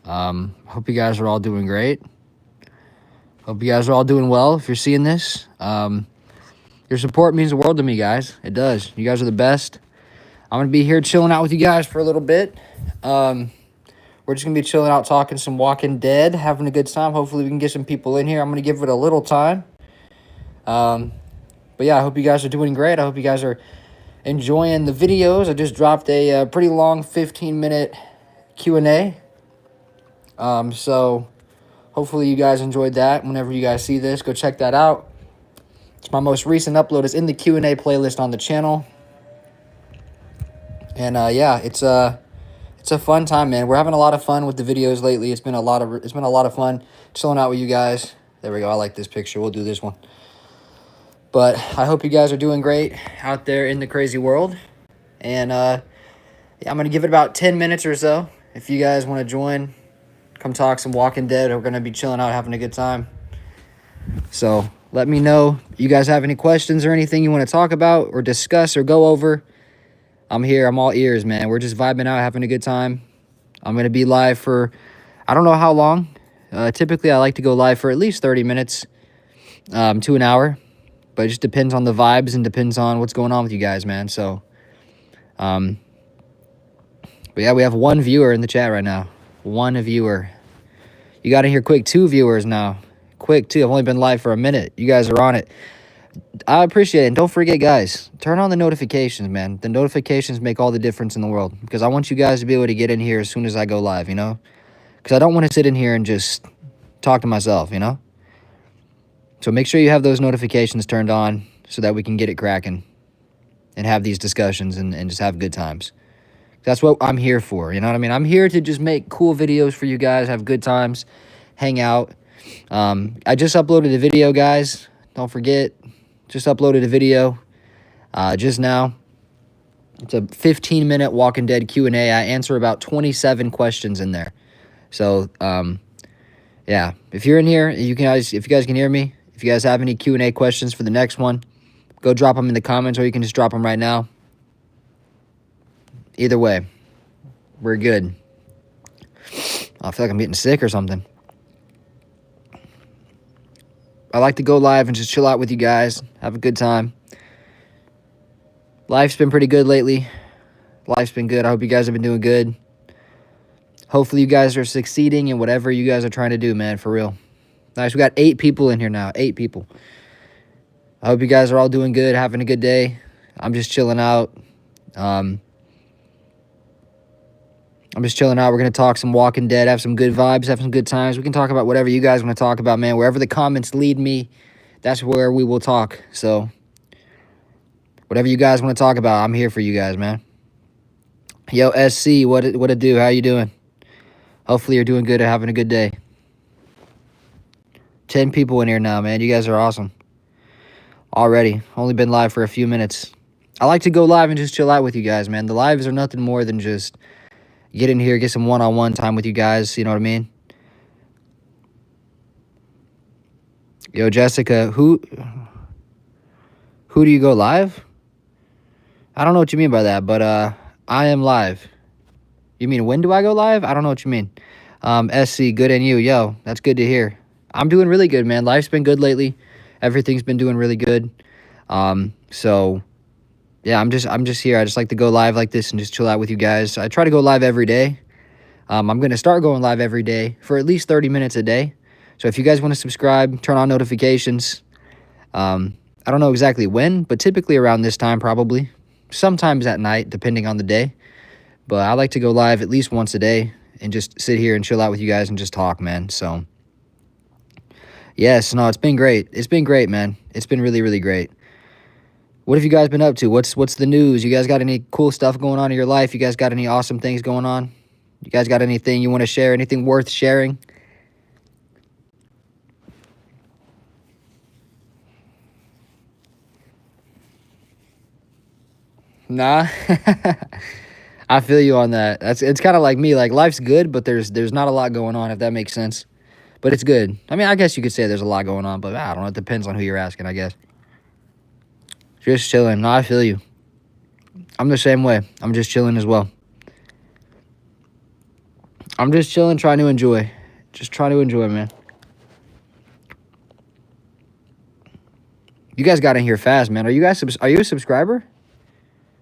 Hope you guys are all doing great. Hope you guys are all doing well. If you're seeing this, your support means the world to me, guys. It does. You guys are the best. I'm gonna be here chilling out with you guys for a little bit. We're just gonna be chilling out, talking some Walking Dead, having a good time. Hopefully, we can get some people in here. I'm gonna give it a little time. But yeah, I hope you guys are doing great. I hope you guys are enjoying the videos. I just dropped a pretty long 15-minute Q&A. So hopefully you guys enjoyed that. Whenever you guys see this, go check that out. It's my most recent upload. It's in the Q&A playlist on the channel. And yeah, it's a fun time, man. We're having a lot of fun with the videos lately. It's been a lot of fun chilling out with you guys. There we go. I like this picture. We'll do this one. But I hope you guys are doing great out there in the crazy world. And yeah, I'm going to give it about 10 minutes or so. If you guys want to join, come talk some Walking Dead. We're going to be chilling out, having a good time. So let me know if you guys have any questions or anything you want to talk about or discuss or go over. I'm here. I'm all ears, man. We're just vibing out, having a good time. I'm going to be live for, I don't know how long. Typically, I like to go live for at least 30 minutes to an hour. But it just depends on the vibes and depends on what's going on with you guys, man. So, but yeah, we have one viewer in the chat right now. One viewer. You got in here quick. 2 viewers now. Quick, 2. I've only been live for a minute. You guys are on it. I appreciate it. And don't forget, guys, turn on the notifications, man. The notifications make all the difference in the world. Because I want you guys to be able to get in here as soon as I go live, you know? Because I don't want to sit in here and just talk to myself, you know? So make sure you have those notifications turned on so that we can get it cracking and have these discussions and just have good times. That's what I'm here for, you know what I mean? I'm here to just make cool videos for you guys, have good times, hang out. I just uploaded a video, guys. Don't forget, just uploaded a video just now. It's a 15-minute Walking Dead Q&A. I answer about 27 questions in there. So, yeah, if you're in here, if you guys can hear me, if you guys have any Q&A questions for the next one, go drop them in the comments or you can just drop them right now. Either way, we're good. I feel like I'm getting sick or something. I like to go live and just chill out with you guys, have a good time. Life's been pretty good lately. Life's been good. I hope you guys have been doing good. Hopefully you guys are succeeding in whatever you guys are trying to do, man, for real. Nice, we got 8 people in here now, 8 people. I hope you guys are all doing good, having a good day. I'm just chilling out. I'm just chilling out. We're going to talk some Walking Dead, have some good vibes, have some good times. We can talk about whatever you guys want to talk about, man. Wherever the comments lead me, that's where we will talk. So, whatever you guys want to talk about, I'm here for you guys, man. Yo, SC, what it do? How you doing? Hopefully you're doing good and having a good day. 10 people in here now, man. You guys are awesome. Already. Only been live for a few minutes. I like to go live and just chill out with you guys, man. The lives are nothing more than just get in here, get some one-on-one time with you guys. You know what I mean? Yo, Jessica, who do you go live? I don't know what you mean by that, but I am live. You mean when do I go live? I don't know what you mean. SC, good and you. Yo, that's good to hear. I'm doing really good, man. Life's been good lately. Everything's been doing really good. So yeah, I'm just here. I just like to go live like this and just chill out with you guys. I try to go live every day. I'm going to start going live every day for at least 30 minutes a day. So if you guys want to subscribe, turn on notifications. I don't know exactly when, but typically around this time probably. Sometimes at night, depending on the day. But I like to go live at least once a day and just sit here and chill out with you guys and just talk, man. So yes, no, it's been great. It's been great, man. It's been really, really great. What have you guys been up to? What's the news? You guys got any cool stuff going on in your life? You guys got any awesome things going on? You guys got anything you want to share? Anything worth sharing? Nah. I feel you on that. It's kind of like me. Like, life's good, but there's not a lot going on, if that makes sense. But it's good. I mean, I guess you could say there's a lot going on, but I don't know. It depends on who you're asking, I guess. Just chilling. No, I feel you. I'm the same way. I'm just chilling as well. I'm just chilling, trying to enjoy. Just try to enjoy, man. You guys got in here fast, man. Are you a subscriber?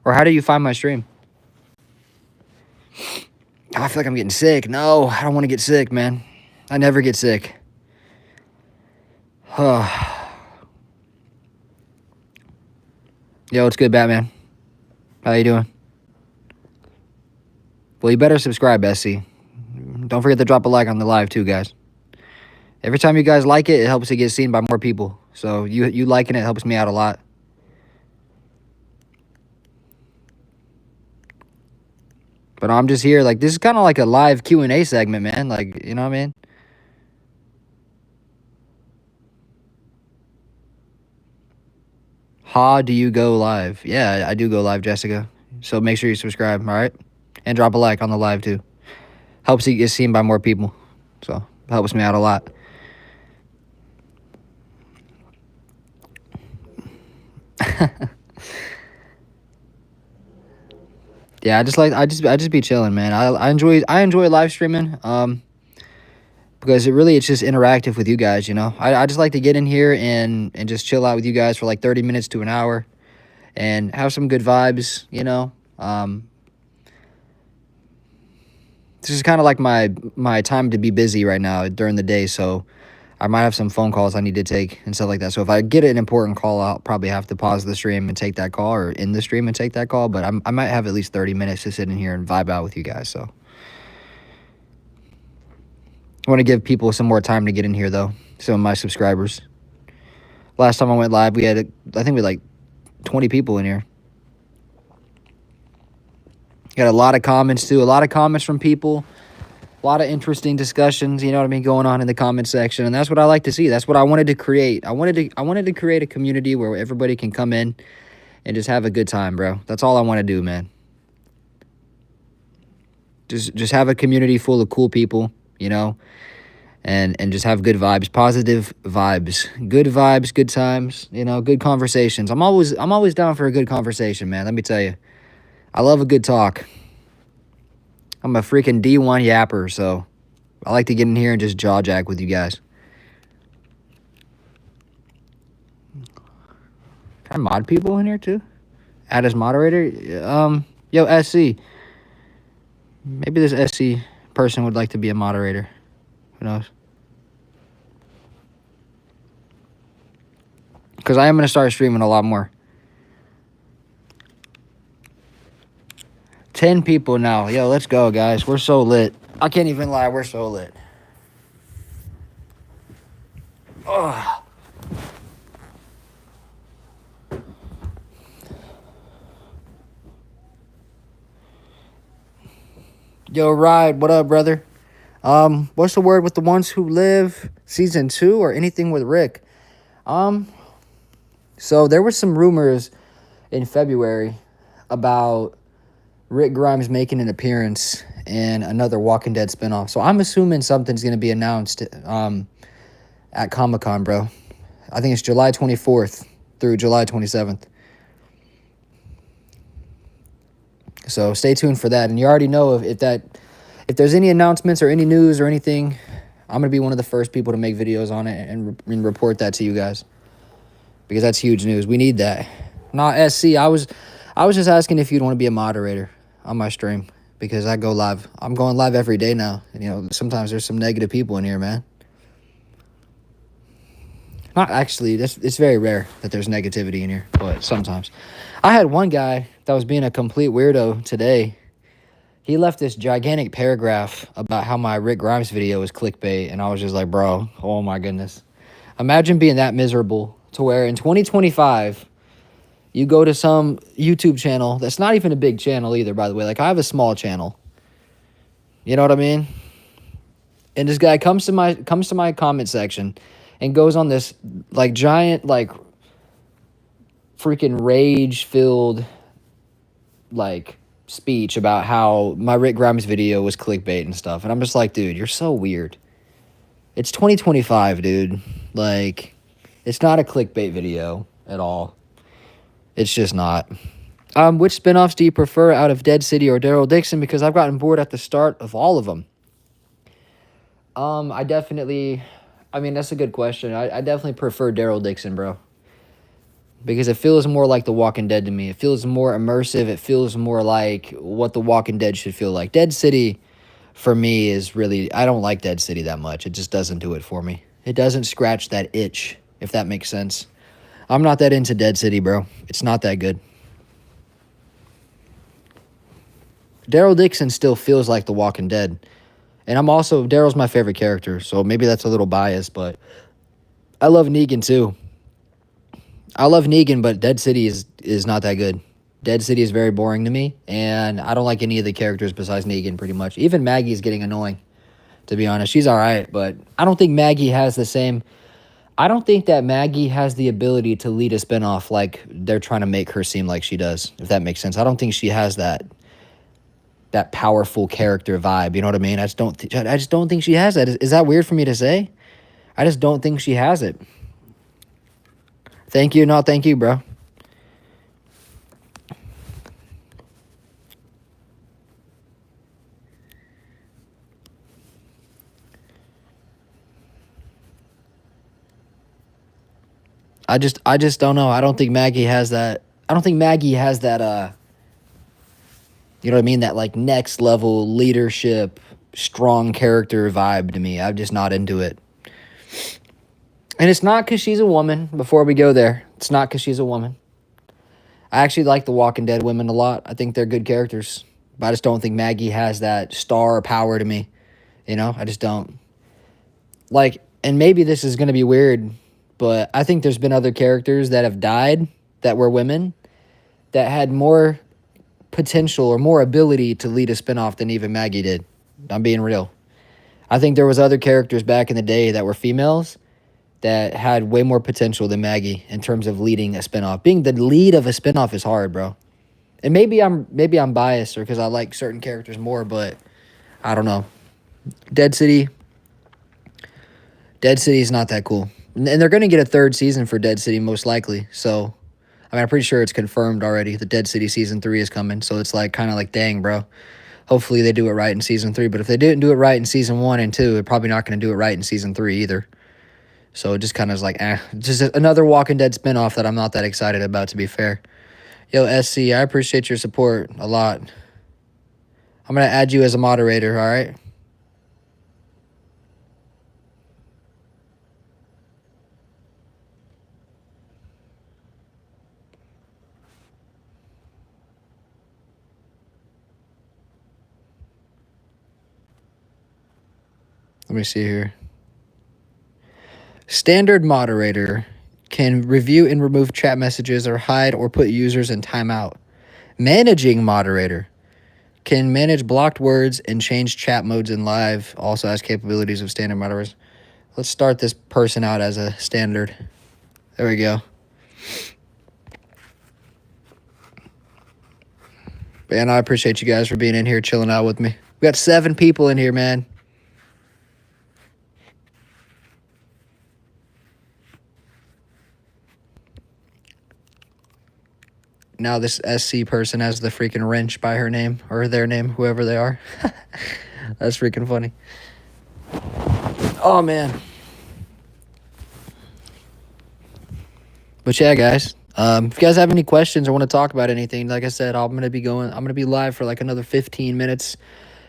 Or how do you find my stream? Oh, I feel like I'm getting sick. No, I don't want to get sick, man. I never get sick. Yo, what's good, Batman? How you doing? Well, you better subscribe, SC. Don't forget to drop a like on the live, too, guys. Every time you guys like it, it helps it get seen by more people. So you liking it helps me out a lot. But I'm just here. Like, this is kind of like a live Q&A segment, man. Like, you know what I mean? How do you go live? Yeah, I do go live, Jessica. So make sure you subscribe, all right? And drop a like on the live, too. Helps it get seen by more people. So, helps me out a lot. Yeah, I just be chilling, man. I enjoy live streaming. Because it's just interactive with you guys, you know. I just like to get in here and just chill out with you guys for like 30 minutes to an hour and have some good vibes, you know. This is kind of like my time to be busy right now during the day, so I might have some phone calls I need to take and stuff like that. So if I get an important call, I'll probably have to pause the stream and take that call, or end the stream and take that call. But I might have at least 30 minutes to sit in here and vibe out with you guys. So I want to give people some more time to get in here, though. Some of my subscribers. Last time I went live, I think we had like 20 people in here. Got a lot of comments, too. A lot of comments from people. A lot of interesting discussions, you know what I mean, going on in the comment section. And that's what I like to see. That's what I wanted to create. I wanted to create a community where everybody can come in and just have a good time, bro. That's all I want to do, man. Just have a community full of cool people, you know, and just have good vibes, positive vibes, good times, you know, good conversations. I'm always down for a good conversation, man. Let me tell you. I love a good talk. I'm a freaking D1 yapper, so I like to get in here and just jaw jack with you guys. Can I mod people in here too? Add as moderator? Yo, SC. Maybe this SC person would like to be a moderator. Who knows? Because I am going to start streaming a lot more. 10 people now. Yo, let's go, guys. We're so lit. I can't even lie. We're so lit. Oh. Yo, Ride, what up, brother? What's the word with the ones who live? Season 2 or anything with Rick? So there were some rumors in February about Rick Grimes making an appearance in another Walking Dead spinoff. So I'm assuming something's going to be announced at Comic-Con, bro. I think it's July 24th through July 27th. So stay tuned for that. And you already know if there's any announcements or any news or anything, I'm going to be one of the first people to make videos on it and report that to you guys. Because that's huge news. We need that. Not SC. I was just asking if you'd want to be a moderator on my stream, because I go live. I'm going live every day now. And, you know, sometimes there's some negative people in here, man. Not actually. It's very rare that there's negativity in here, but sometimes. I had one guy that was being a complete weirdo today. He left this gigantic paragraph about how my Rick Grimes video was clickbait, and I was just like, bro, oh my goodness. Imagine being that miserable to where in 2025... you go to some YouTube channel that's not even a big channel either, by the way. Like, I have a small channel. You know what I mean? And this guy comes to my comment section and goes on this, like, giant, like, freaking rage-filled, like, speech about how my Rick Grimes video was clickbait and stuff. And I'm just like, dude, you're so weird. It's 2025, dude. Like, it's not a clickbait video at all. It's just not. Which spinoffs do you prefer out of Dead City or Daryl Dixon? Because I've gotten bored at the start of all of them. I definitely, I mean, that's a good question. I definitely prefer Daryl Dixon, bro. Because it feels more like The Walking Dead to me. It feels more immersive. It feels more like what The Walking Dead should feel like. Dead City, for me, is really, I don't like Dead City that much. It just doesn't do it for me. It doesn't scratch that itch, if that makes sense. I'm not that into Dead City, bro. It's not that good. Daryl Dixon still feels like The Walking Dead. And I'm also, Daryl's my favorite character, so maybe that's a little biased, but I love Negan too. I love Negan, but Dead City is not that good. Dead City is very boring to me, and I don't like any of the characters besides Negan pretty much. Even Maggie's getting annoying, to be honest. She's all right, but I don't think Maggie has the same. I don't think that Maggie has the ability to lead a spinoff like they're trying to make her seem like she does, if that makes sense. I don't think she has that powerful character vibe. You know what I mean? I just don't think she has that. Is that weird for me to say? I just don't think she has it. Thank you. No, thank you, bro. I just don't know. I don't think Maggie has that. I don't think Maggie has that you know what I mean, that like next level leadership, strong character vibe to me. I'm just not into it. And it's not cuz she's a woman, before we go there. It's not cuz she's a woman. I actually like the Walking Dead women a lot. I think they're good characters. But I just don't think Maggie has that star power to me. You know, I just don't. Like, and maybe this is going to be weird, but I think there's been other characters that have died that were women that had more potential or more ability to lead a spinoff than even Maggie did. I'm being real. I think there was other characters back in the day that were females that had way more potential than Maggie in terms of leading a spinoff. Being the lead of a spinoff is hard, bro. And maybe I'm biased or because I like certain characters more, but I don't know. Dead City, Dead City is not that cool. And they're going to get a third season for Dead City most likely. So, I mean, I'm pretty sure it's confirmed already. The Dead City season 3 is coming. So it's like kind of like, dang, bro. Hopefully they do it right in season 3. But if they didn't do it right in season 1 and 2, they're probably not going to do it right in season 3 either. So it just kind of is like, just another Walking Dead spinoff that I'm not that excited about, to be fair. Yo, SC, I appreciate your support a lot. I'm going to add you as a moderator, all right? Let me see here. Standard moderator can review and remove chat messages or hide or put users in timeout. Managing moderator can manage blocked words and change chat modes in live. Also has capabilities of standard moderators. Let's start this person out as a standard. There we go. Man, I appreciate you guys for being in here, chilling out with me. We got 7 people in here, man. Now this SC person has the freaking wrench by her name, or their name, whoever they are. That's freaking funny. Oh, man. But yeah, guys. If you guys have any questions or want to talk about anything, like I said, I'm gonna be live for like another 15 minutes.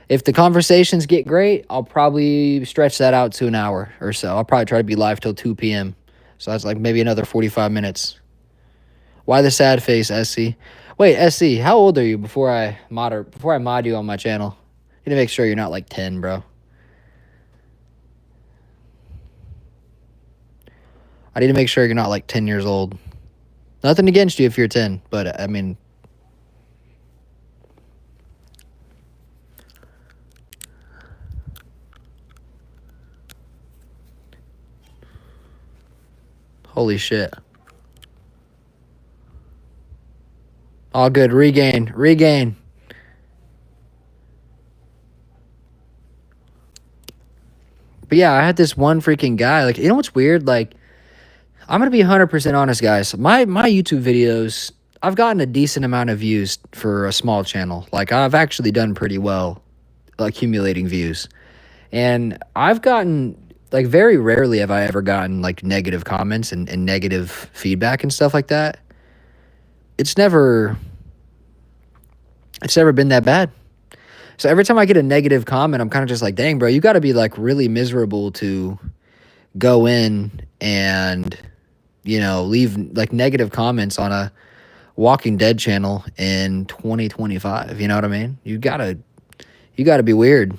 If the conversations get great, I'll probably stretch that out to an hour or so. I'll probably try to be live till 2 p.m. So that's like maybe another 45 minutes. Why the sad face, SC? Wait, SC, how old are you before I mod you on my channel? I need to make sure you're not like 10, bro. I need to make sure you're not like 10 years old. Nothing against you if you're 10, but I mean... Holy shit. All good. Regain. But yeah, I had this one freaking guy. Like, you know what's weird? Like, I'm going to be 100% honest, guys. My YouTube videos, I've gotten a decent amount of views for a small channel. Like, I've actually done pretty well accumulating views. And I've gotten, like, very rarely have I ever gotten like negative comments and negative feedback and stuff like that. It's never it's never been that bad. So every time I get a negative comment, I'm kind of just like, dang, bro, you got to be like really miserable to go in and, leave like negative comments on a Walking Dead channel in 2025. You know what I mean? You gotta be weird.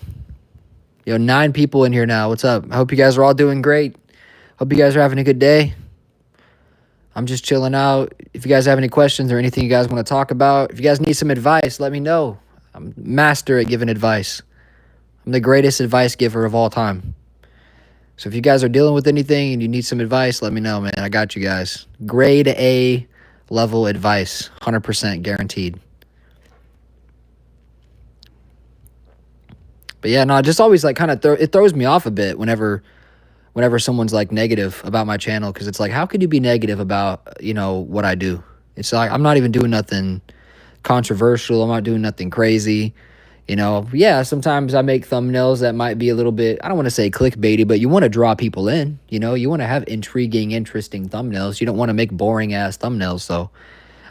9 people in here now. What's up? I hope you guys are all doing great. Hope you guys are having a good day. I'm just chilling out. If you guys have any questions or anything you guys want to talk about, if you guys need some advice, let me know. I'm master at giving advice. I'm the greatest advice giver of all time. So if you guys are dealing with anything and you need some advice, let me know, man. I got you guys. Grade A level advice, 100% guaranteed. But yeah, no, it just always like kind of it throws me off a bit whenever someone's like negative about my channel, because it's like, how could you be negative about what I do? It's like, I'm not even doing nothing controversial. I'm not doing nothing crazy. Yeah, sometimes I make thumbnails that might be a little bit, I don't want to say clickbaity, but you want to draw people in. You want to have intriguing, interesting thumbnails. You don't want to make boring ass thumbnails. So,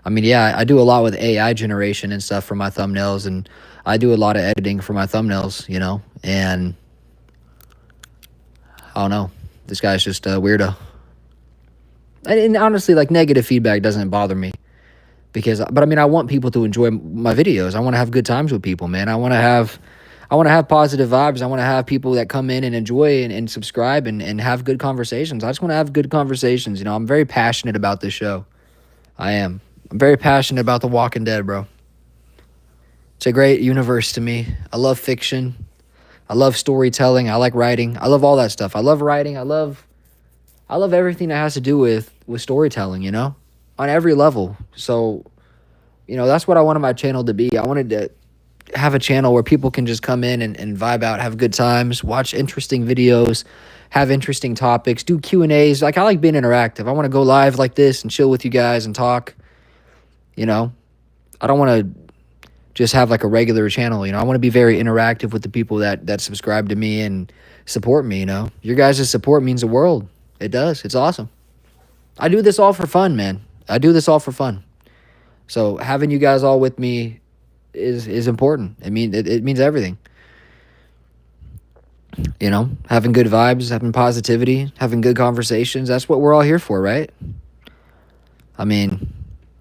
I mean, yeah, I do a lot with AI generation and stuff for my thumbnails, and I do a lot of editing for my thumbnails, and I don't know. This guy's just a weirdo. And honestly, like, negative feedback doesn't bother me. But I mean, I want people to enjoy my videos. I want to have good times with people, man. I want to have positive vibes. I want to have people that come in and enjoy and subscribe and have good conversations. I just want to have good conversations. I'm very passionate about this show. I am. I'm very passionate about The Walking Dead, bro. It's a great universe to me. I love fiction. I love storytelling. I like writing. I love all that stuff. I love writing. I love everything that has to do with storytelling, on every level. So, that's what I wanted my channel to be. I wanted to have a channel where people can just come in and vibe out, have good times, watch interesting videos, have interesting topics, do Q&As. Like, I like being interactive. I want to go live like this and chill with you guys and talk. I don't want to just have like a regular channel. I want to be very interactive with the people that subscribe to me and support me. Your guys' support means the world. It does. It's awesome. I do this all for fun, man. I do this all for fun. So having you guys all with me is important. I mean, it means everything. Having good vibes, having positivity, having good conversations. That's what we're all here for, right? I mean,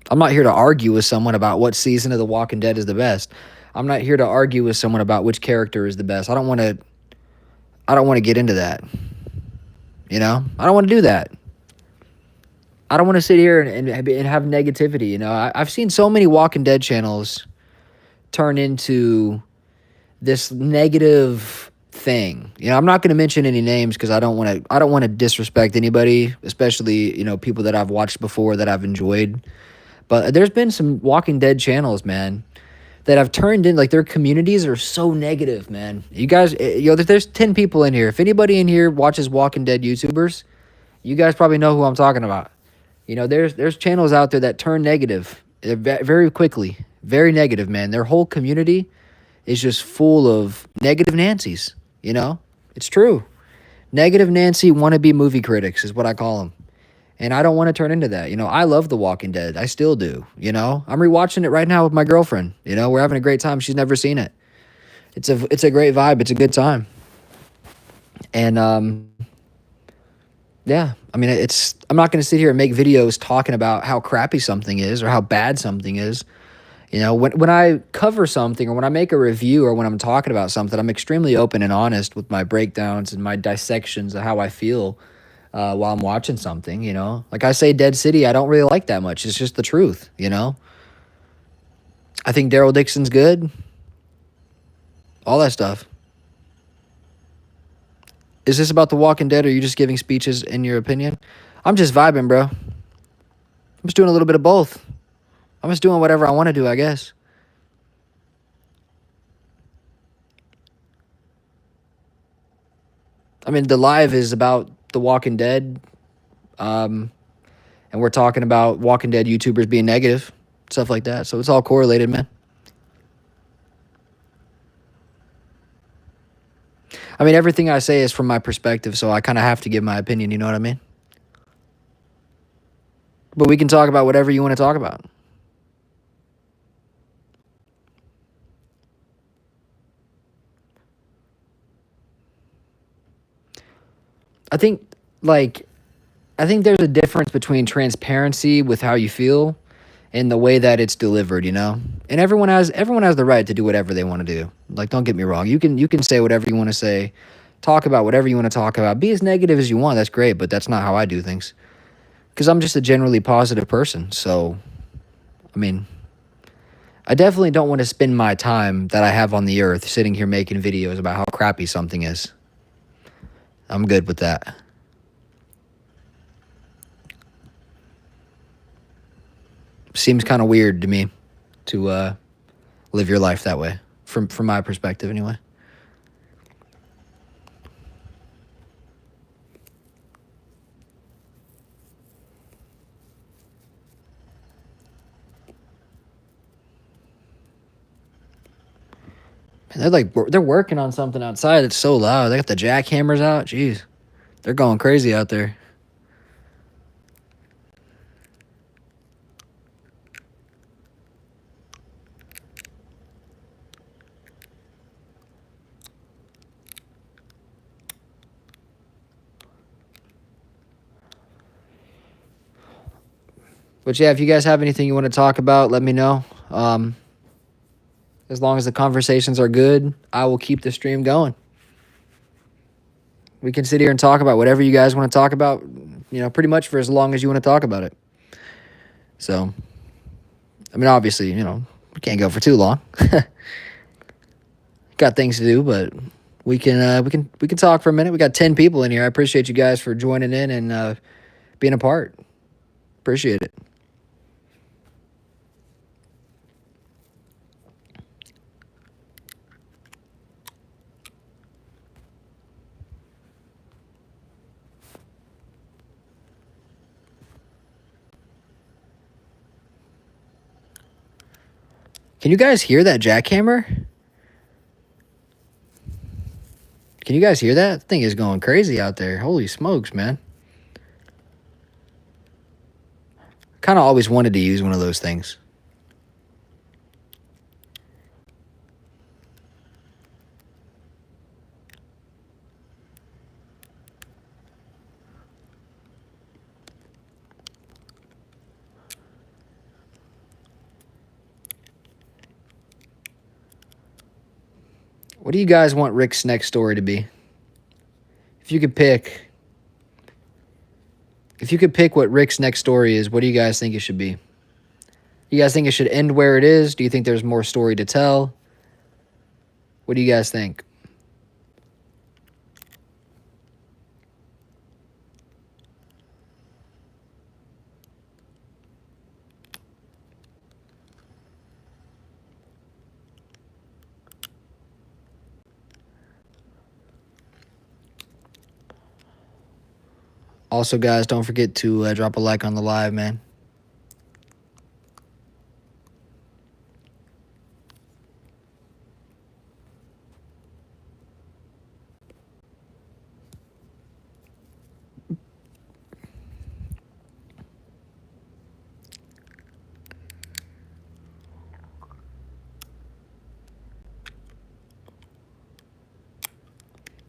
I'm not here to argue with someone about what season of The Walking Dead is the best. I'm not here to argue with someone about which character is the best. I don't want to get into that. I don't want to do that. I don't want to sit here and have negativity. I've seen so many Walking Dead channels turn into this negative thing. I'm not going to mention any names because I don't want to disrespect anybody, especially, people that I've watched before that I've enjoyed. But there's been some Walking Dead channels, man, that have turned in, like, their communities are so negative, man. You guys, there's 10 people in here. If anybody in here watches Walking Dead YouTubers, you guys probably know who I'm talking about. There's channels out there that turn negative very quickly. Very negative, man. Their whole community is just full of negative Nancys. It's true. Negative Nancy wannabe movie critics is what I call them. And I don't want to turn into that. I love The Walking Dead. I still do. I'm rewatching it right now with my girlfriend. We're having a great time. She's never seen it. It's a great vibe. It's a good time. And yeah, I mean, I'm not going to sit here and make videos talking about how crappy something is or how bad something is. When I cover something or when I make a review or when I'm talking about something, I'm extremely open and honest with my breakdowns and my dissections of how I feel while I'm watching something. Like I say, Dead City, I don't really like that much. It's just the truth. I think Daryl Dixon's good. All that stuff. Is this about The Walking Dead, or are you just giving speeches in your opinion? I'm just vibing, bro. I'm just doing a little bit of both. I'm just doing whatever I want to do, I guess. I mean, the live is about The Walking Dead. And we're talking about Walking Dead YouTubers being negative, stuff like that. So it's all correlated, man. I mean, everything I say is from my perspective, so I kind of have to give my opinion, you know what I mean? But we can talk about whatever you want to talk about. I think, like, I think there's a difference between transparency with how you feel and the way that it's delivered, you know? And everyone has the right to do whatever they want to do. Like, don't get me wrong. You can say whatever you want to say, talk about whatever you want to talk about. Be as negative as you want. That's great, but that's not how I do things. Because I'm just a generally positive person. So, I mean, I definitely don't want to spend my time that I have on the earth sitting here making videos about how crappy something is. I'm good with that. Seems kind of weird to me to live your life that way, from my perspective, anyway. And they're working on something outside. It's so loud. They got the jackhammers out. Jeez, they're going crazy out there. But yeah, if you guys have anything you want to talk about, let me know. As long as the conversations are good, I will keep the stream going. We can sit here and talk about whatever you guys want to talk about, pretty much for as long as you want to talk about it. So, I mean, obviously, we can't go for too long. Got things to do, but we can talk for a minute. We got 10 people in here. I appreciate you guys for joining in and being a part. Appreciate it. Can you guys hear that jackhammer? Can you guys hear that? That thing is going crazy out there. Holy smokes, man. Kind of always wanted to use one of those things. What do you guys want Rick's next story to be? If you could pick what Rick's next story is, what do you guys think it should be? You guys think it should end where it is? Do you think there's more story to tell? What do you guys think? Also, guys, don't forget to drop a like on the live, man.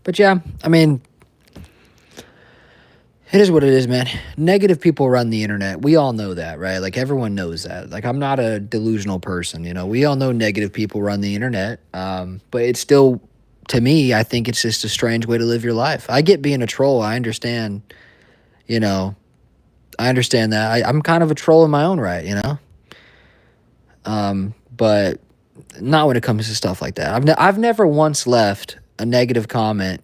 But yeah, I mean, it is what it is, man. Negative people run the internet. We all know that, right? Like, everyone knows that. Like, I'm not a delusional person, We all know negative people run the internet. But it's still, to me, I think it's just a strange way to live your life. I get being a troll. I understand, I understand that. I'm kind of a troll in my own right. But not when it comes to stuff like that. I've never once left a negative comment,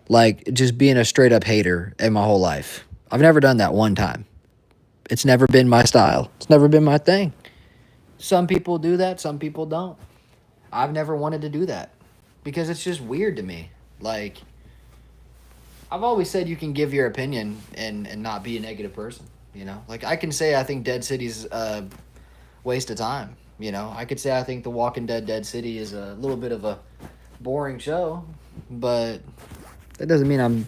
like just being a straight up hater in my whole life. I've never done that one time. It's never been my style. It's never been my thing. Some people do that, some people don't. I've never wanted to do that because it's just weird to me. Like, I've always said you can give your opinion and not be a negative person. Like, I can say I think Dead City's a waste of time. I could say I think The Walking Dead Dead City is a little bit of a boring show, but that doesn't mean I'm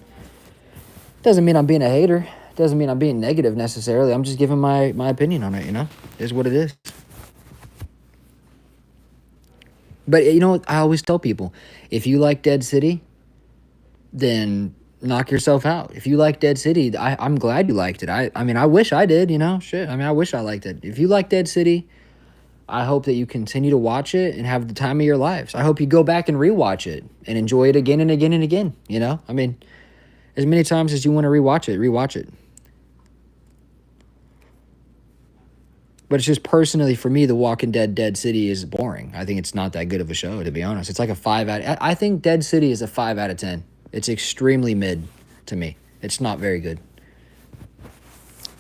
being a hater. Doesn't mean I'm being negative necessarily. I'm just giving my opinion on it, you know? It is what it is. But you know what I always tell people? If you like Dead City, then knock yourself out. If you like Dead City, I'm glad you liked it. I mean, I wish I did, you know? Shit. I mean, I wish I liked it. If you like Dead City, I hope that you continue to watch it and have the time of your lives. I hope you go back and rewatch it and enjoy it again and again and again, you know? I mean, as many times as you want to rewatch it. But it's just personally for me, The Walking Dead Dead City is boring. I think it's not that good of a show, to be honest. It's like a 5 out. I think Dead City is a 5 out of 10. It's extremely mid to me. It's not very good.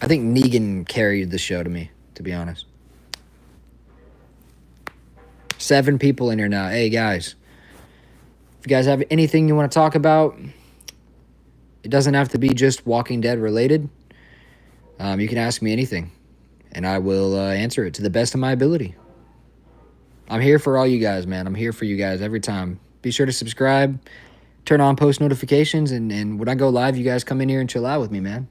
I think Negan carried the show to me, to be honest. 7 people in here now. Hey guys, if you guys have anything you want to talk about, it doesn't have to be just Walking Dead related. You can ask me anything, and I will answer it to the best of my ability. I'm here for all you guys, man. I'm here for you guys every time. Be sure to subscribe, turn on post notifications, and when I go live, you guys come in here and chill out with me, man.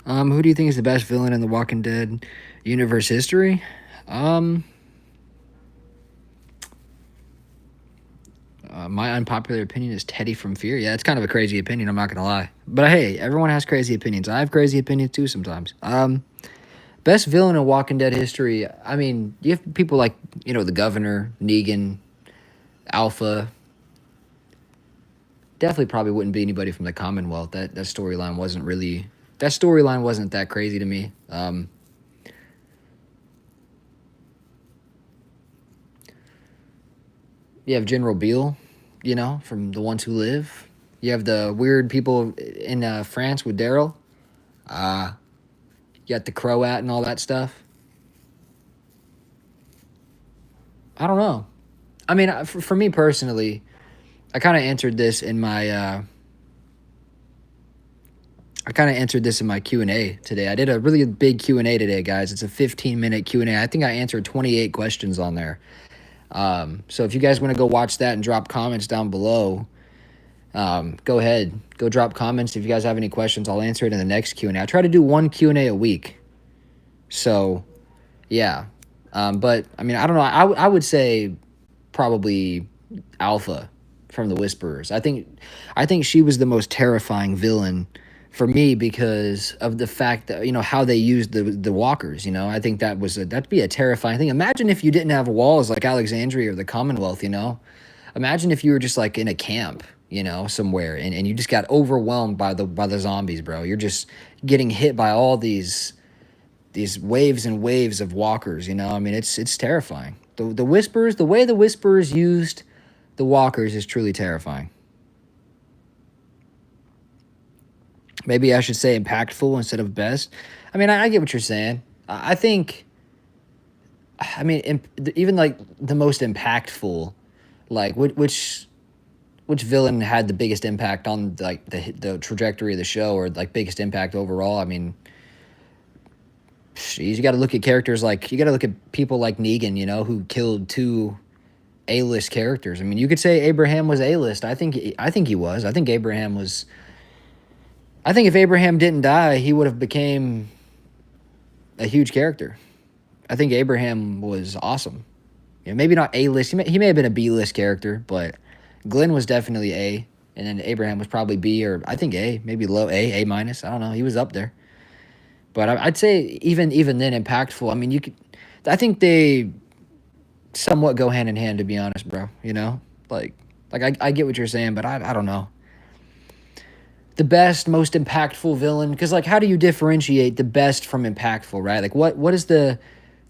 Who do you think is the best villain in the Walking Dead universe history? My unpopular opinion is Teddy from Fear. Yeah, it's kind of a crazy opinion, I'm not going to lie. But hey, everyone has crazy opinions. I have crazy opinions too sometimes. Best villain in Walking Dead history, I mean, you have people like, you know, the Governor, Negan, Alpha. Definitely probably wouldn't be anybody from the Commonwealth. That storyline wasn't that crazy to me. You have General Beale, you know, from The Ones Who Live. You have the weird people in France with Daryl. You got the Croat and all that stuff. I don't know. I mean, for me personally, I kind of answered this in my Q&A today. I did a really big Q&A today, guys. It's a 15-minute Q&A. I think I answered 28 questions on there. So if you guys want to go watch that and drop comments down below, go ahead. Go drop comments. If you guys have any questions, I'll answer it in the next Q&A. I try to do one Q&A a week. So, yeah. But, I mean, I don't know. I would say probably Alpha from the Whisperers. I think she was the most terrifying villain for me because of the fact that, you know, how they used the walkers, you know. I think that'd be a terrifying thing. Imagine if you didn't have walls like Alexandria or the Commonwealth, you know. Imagine if you were just like in a camp, you know, somewhere and you just got overwhelmed by the zombies, bro. You're just getting hit by all these waves and waves of walkers, you know. I mean, it's terrifying. The Whisperers, the way the Whisperers used the walkers is truly terrifying. Maybe I should say impactful instead of best. I mean, I get what you're saying. I think, I mean, even like the most impactful, like which villain had the biggest impact on like the trajectory of the show or like biggest impact overall? I mean, you got to look at characters like you got to look at people like Negan, you know, who killed 2 A-list characters. I mean, you could say Abraham was A-list. I think he was. I think Abraham was. I think if Abraham didn't die, he would have became a huge character. I think Abraham was awesome. You know, maybe not A-list. He may have been a B-list character, but Glenn was definitely A, and then Abraham was probably B or I think A, maybe low A minus. I don't know. He was up there. But I'd say even then impactful. I mean, you could. I think they somewhat go hand in hand, to be honest, bro. You know, like Like, I get what you're saying, but I don't know. The best, most impactful villain, because like, how do you differentiate the best from impactful, right? Like, what is the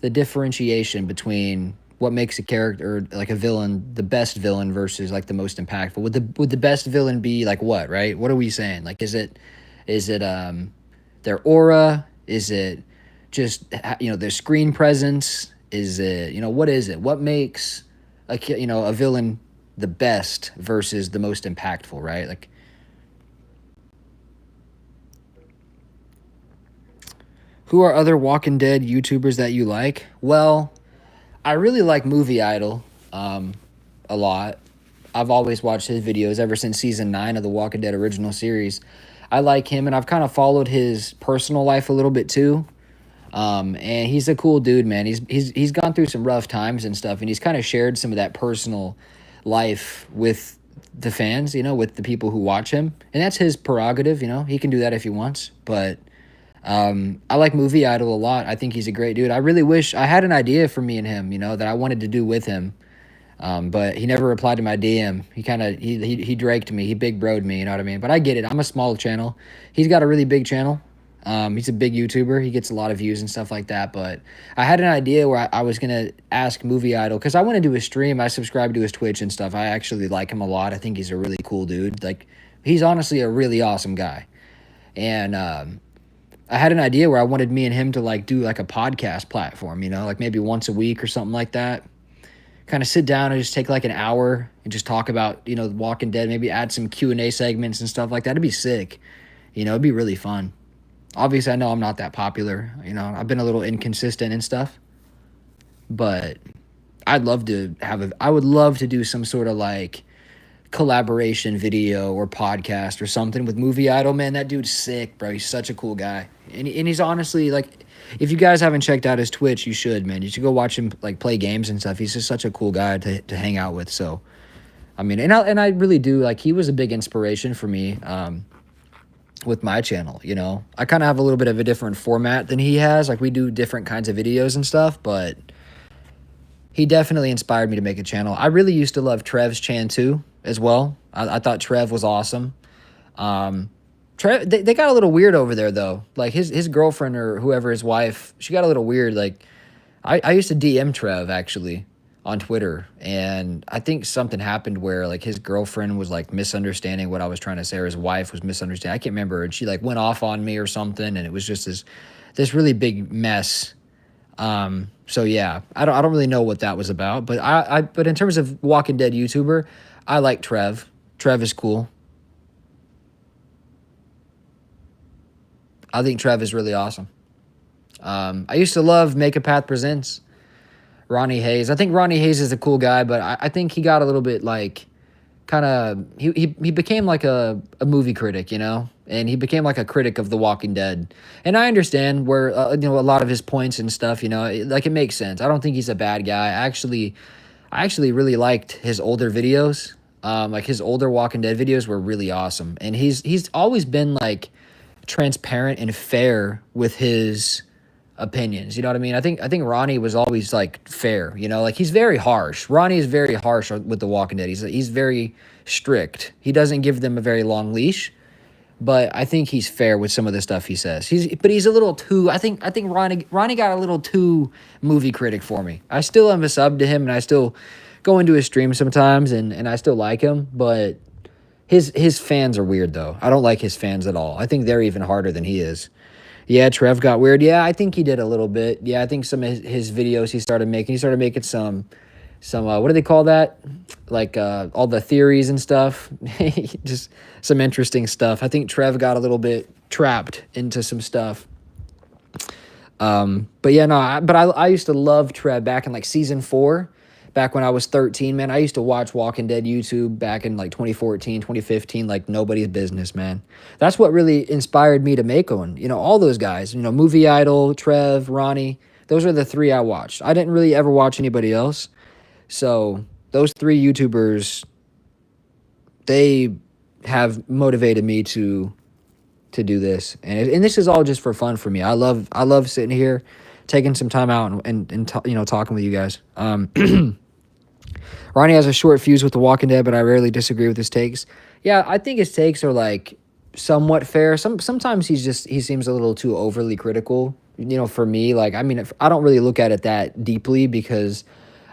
differentiation between what makes a character like a villain the best villain versus like the most impactful? Would the best villain be like what, right? What are we saying? Like, is it their aura? Is it just their screen presence? Is it what is it? What makes a villain the best versus the most impactful, right? Like, who are other Walking Dead YouTubers that you like? Well, I really like Movie Idol a lot. I've always watched his videos ever since season 9 of the Walking Dead original series. I like him, and I've kind of followed his personal life a little bit too. And he's a cool dude, man. He's gone through some rough times and stuff, and he's kind of shared some of that personal life with the fans, with the people who watch him, and that's his prerogative. He can do that if he wants. But I like Movie Idol a lot. I think he's a great dude. I really wish I had an idea for me and him, that I wanted to do with him. But he never replied to my DM. He kind of he draked me. He big broed me. You know what I mean? But I get it. I'm a small channel. He's got a really big channel. He's a big YouTuber. He gets a lot of views and stuff like that. But I had an idea where I was gonna ask Movie Idol because I want to do a stream. I subscribe to his Twitch and stuff. I actually like him a lot. I think he's a really cool dude. Like, he's honestly a really awesome guy. And I had an idea where I wanted me and him to like do like a podcast platform. Like maybe once a week or something like that. Kind of sit down and just take like an hour and just talk about Walking Dead. Maybe add some Q&A segments and stuff like that. It'd be sick. It'd be really fun. Obviously, I know I'm not that popular. I've been a little inconsistent and stuff. But I would love to do some sort of like collaboration video or podcast or something with Movie Idol. Man, that dude's sick, bro. He's such a cool guy. And he's honestly like, if you guys haven't checked out his Twitch, you should, man. You should go watch him like play games and stuff. He's just such a cool guy to hang out with. So, I mean, and I really do like, he was a big inspiration for me with my channel. I kind of have a little bit of a different format than he has. Like, we do different kinds of videos and stuff, but he definitely inspired me to make a channel. I really used to love Trev's Chan too, as well. I thought Trev was awesome. Trev, they got a little weird over there though. Like his girlfriend or whoever, his wife, she got a little weird. Like I used to DM Trev actually on Twitter, and I think something happened where like his girlfriend was like misunderstanding what I was trying to say, or his wife was misunderstanding. I can't remember, and she like went off on me or something, and it was just this really big mess. So yeah, I don't really know what that was about, but but in terms of Walking Dead YouTuber, I like Trev. Trev is cool. I think Trev is really awesome. I used to love Make a Path Presents. Ronnie Hayes. I think Ronnie Hayes is a cool guy, but I think he got a little bit like kind of he became like a movie critic, and he became like a critic of The Walking Dead. And I understand where a lot of his points and stuff, like it makes sense. I don't think he's a bad guy. I actually really liked his older videos. Like his older Walking Dead videos were really awesome, and he's always been like transparent and fair with his opinions. You know what I mean? I think Ronnie was always like fair, like he's very harsh. Ronnie is very harsh with The Walking Dead. He's very strict. He doesn't give them a very long leash, but I think he's fair with some of the stuff he says. He's a little too, I think Ronnie got a little too movie critic for me. I still am a sub to him, and I still go into his stream sometimes, and I still like him, but his fans are weird though. I don't like his fans at all. I think they're even harder than he is. Yeah, Trev got weird. Yeah, I think he did a little bit. Yeah, I think some of his videos he started making some what do they call that? Like all the theories and stuff. Just some interesting stuff. I think Trev got a little bit trapped into some stuff. But yeah, no, I used to love Trev back in like season 4. Back when I was 13, man, I used to watch Walking Dead YouTube back in like 2014, 2015, like nobody's business, man. That's what really inspired me to make one. All those guys, Movie Idol, Trev, Ronnie, those are the 3 I watched. I didn't really ever watch anybody else. So those 3 YouTubers, they have motivated me to do this. And this is all just for fun for me. I love sitting here, taking some time out and talking with you guys. Ronnie has a short fuse with The Walking Dead, but I rarely disagree with his takes. Yeah, I think his takes are like somewhat fair. Sometimes he seems a little too overly critical. For me, like I mean, I don't really look at it that deeply because,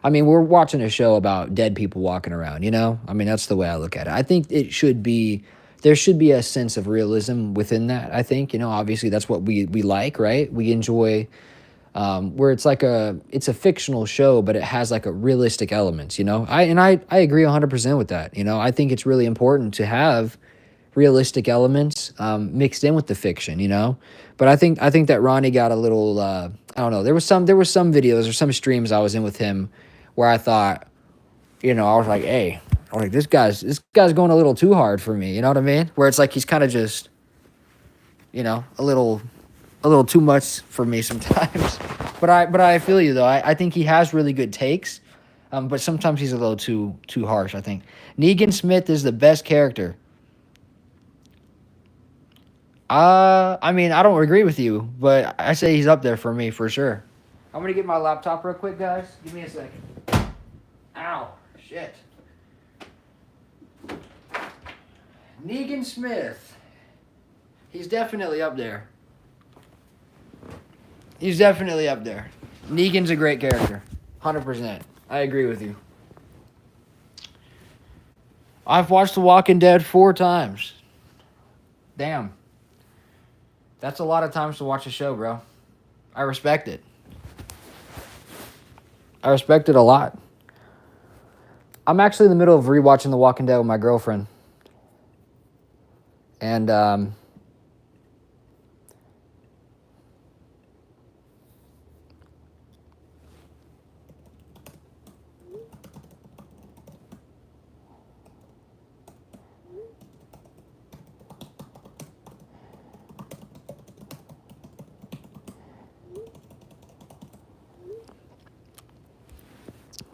I mean, we're watching a show about dead people walking around. I mean, that's the way I look at it. I think there should be a sense of realism within that. I think obviously that's what we like, right? We enjoy where it's a fictional show, but it has like a realistic elements. I agree 100% with that. I think it's really important to have realistic elements mixed in with the fiction. But I think that Ronnie got a little. I don't know. There was some videos or some streams I was in with him where I thought, I was like, hey, I was like, this guy's going a little too hard for me. You know what I mean? Where it's like he's kind of just, a little too much for me sometimes. But I feel you though. I think he has really good takes, but sometimes he's a little too harsh. I think Negan Smith is the best character. I mean, I don't agree with you, but I say he's up there for me for sure. I'm gonna get my laptop real quick, guys. Give me a second. Ow, shit. Negan Smith. He's definitely up there. He's definitely up there. Negan's a great character. 100%. I agree with you. I've watched The Walking Dead 4 times. Damn. That's a lot of times to watch a show, bro. I respect it. I respect it a lot. I'm actually in the middle of rewatching The Walking Dead with my girlfriend. And,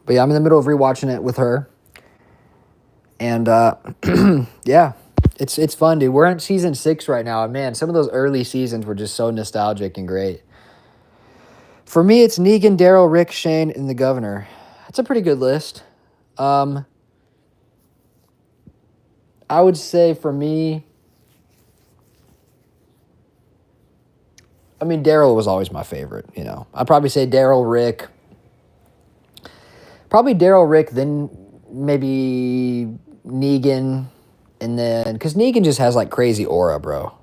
but yeah, I'm in the middle of rewatching it with her. And yeah, it's fun, dude. We're in season 6 right now. And man, some of those early seasons were just so nostalgic and great. For me, it's Negan, Daryl, Rick, Shane, and the Governor. That's a pretty good list. I would say for me, I mean, Daryl was always my favorite. I'd probably say Daryl, Rick. Probably Daryl, Rick, then maybe Negan, and then because Negan just has like crazy aura, bro.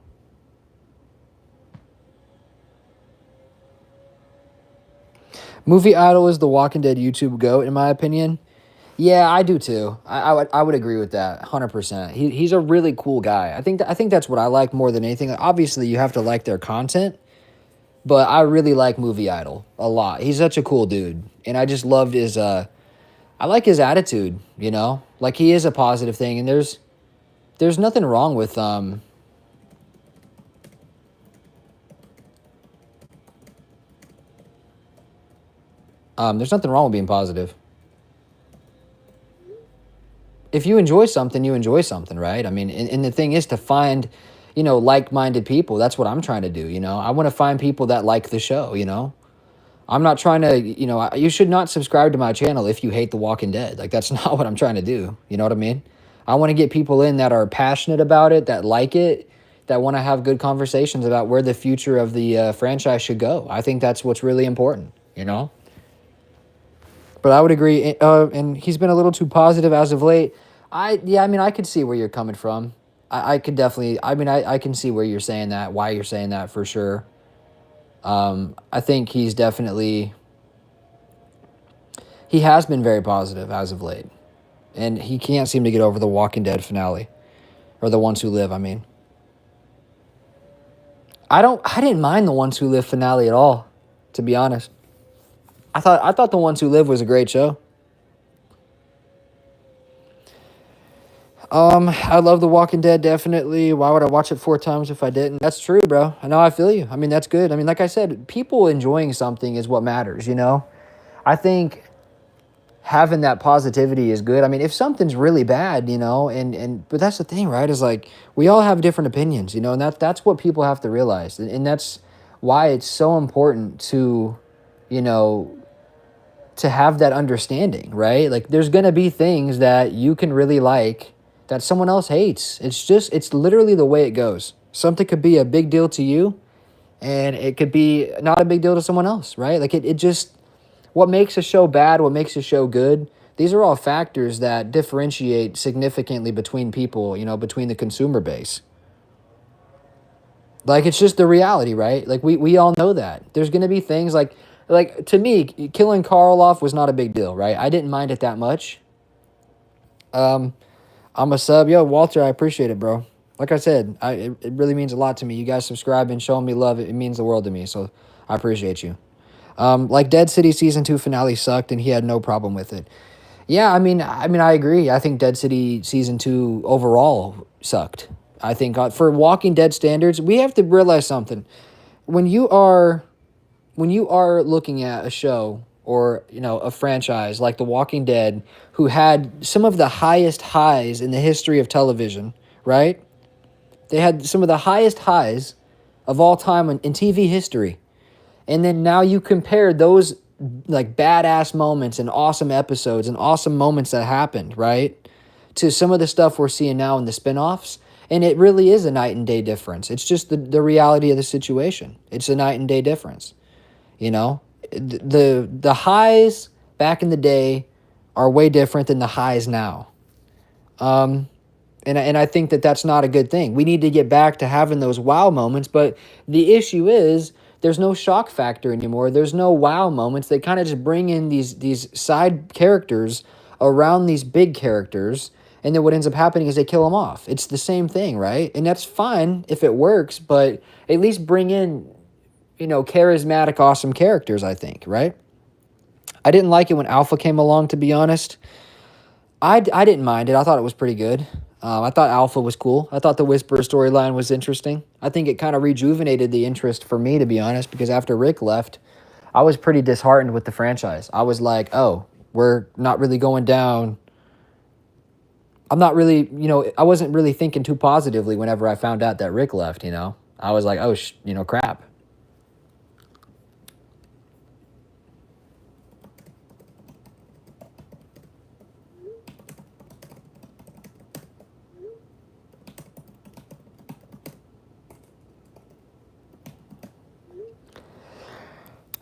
Movie Idol is the Walking Dead YouTube GOAT, in my opinion. Yeah, I do too. I would agree with that 100%. He's a really cool guy. I think that's what I like more than anything. Obviously, you have to like their content, but I really like Movie Idol a lot. He's such a cool dude, and I just loved his. I like his attitude. Like he is a positive thing, and there's nothing wrong with there's nothing wrong with being positive. If you enjoy something, you enjoy something, right? I mean, and the thing is to find, like-minded people. That's what I'm trying to do. I want to find people that like the show. I'm not trying to, you should not subscribe to my channel if you hate The Walking Dead. Like, that's not what I'm trying to do. You know what I mean? I want to get people in that are passionate about it, that like it, that want to have good conversations about where the future of the franchise should go. I think that's what's really important. But I would agree, and he's been a little too positive as of late. I mean, I could see where you're coming from. I could definitely, I mean, I can see where you're saying that, why you're saying that for sure. I think he has been very positive as of late. And he can't seem to get over the Walking Dead finale. Or The Ones Who Live, I mean. I didn't mind The Ones Who Live finale at all, to be honest. I thought The Ones Who Live was a great show. I love The Walking Dead, definitely. Why would I watch it 4 times if I didn't? That's true, bro. I know, I feel you. I mean, that's good. I mean, like I said, people enjoying something is what matters, I think having that positivity is good. I mean, if something's really bad, but that's the thing, right? Is like, we all have different opinions, and that's what people have to realize. And that's why it's so important to, to have that understanding, right? Like there's going to be things that you can really like that someone else hates. It's literally the way it goes. Something could be a big deal to you and it could be not a big deal to someone else, right? Like it just, what makes a show bad, what makes a show good, these are all factors that differentiate significantly between people, between the consumer base. Like it's just the reality, right? Like we all know that. There's gonna be things like to me, killing Carl off was not a big deal, right? I didn't mind it that much. Um, I'm a sub. Yo, Walter, I appreciate it, bro. Like I said, it really means a lot to me. You guys subscribing, showing me love, it means the world to me. So I appreciate you. Like Dead City season 2 finale sucked, and he had no problem with it. Yeah, I agree. I think Dead City season 2 overall sucked. I think for Walking Dead standards, we have to realize something. When you are looking at a show or a franchise like The Walking Dead, who had some of the highest highs in the history of television, right? They had some of the highest highs of all time in TV history. And then now you compare those like badass moments and awesome episodes and awesome moments that happened, right? To some of the stuff we're seeing now in the spinoffs. And it really is a night and day difference. It's just the reality of the situation. It's a night and day difference. The highs back in the day are way different than the highs now. And I think that that's not a good thing. We need to get back to having those wow moments, but the issue is there's no shock factor anymore. There's no wow moments. They kind of just bring in these side characters around these big characters, and then what ends up happening is they kill them off. It's the same thing, right? And that's fine if it works, but at least bring in, charismatic, awesome characters, I think, right? I didn't like it when Alpha came along, to be honest. I didn't mind it. I thought it was pretty good. I thought Alpha was cool. I thought the Whisper storyline was interesting. I think it kind of rejuvenated the interest for me, to be honest, because after Rick left, I was pretty disheartened with the franchise. I was like, oh, we're not really going down. I'm not really, I wasn't really thinking too positively whenever I found out that Rick left, I was like, oh, crap.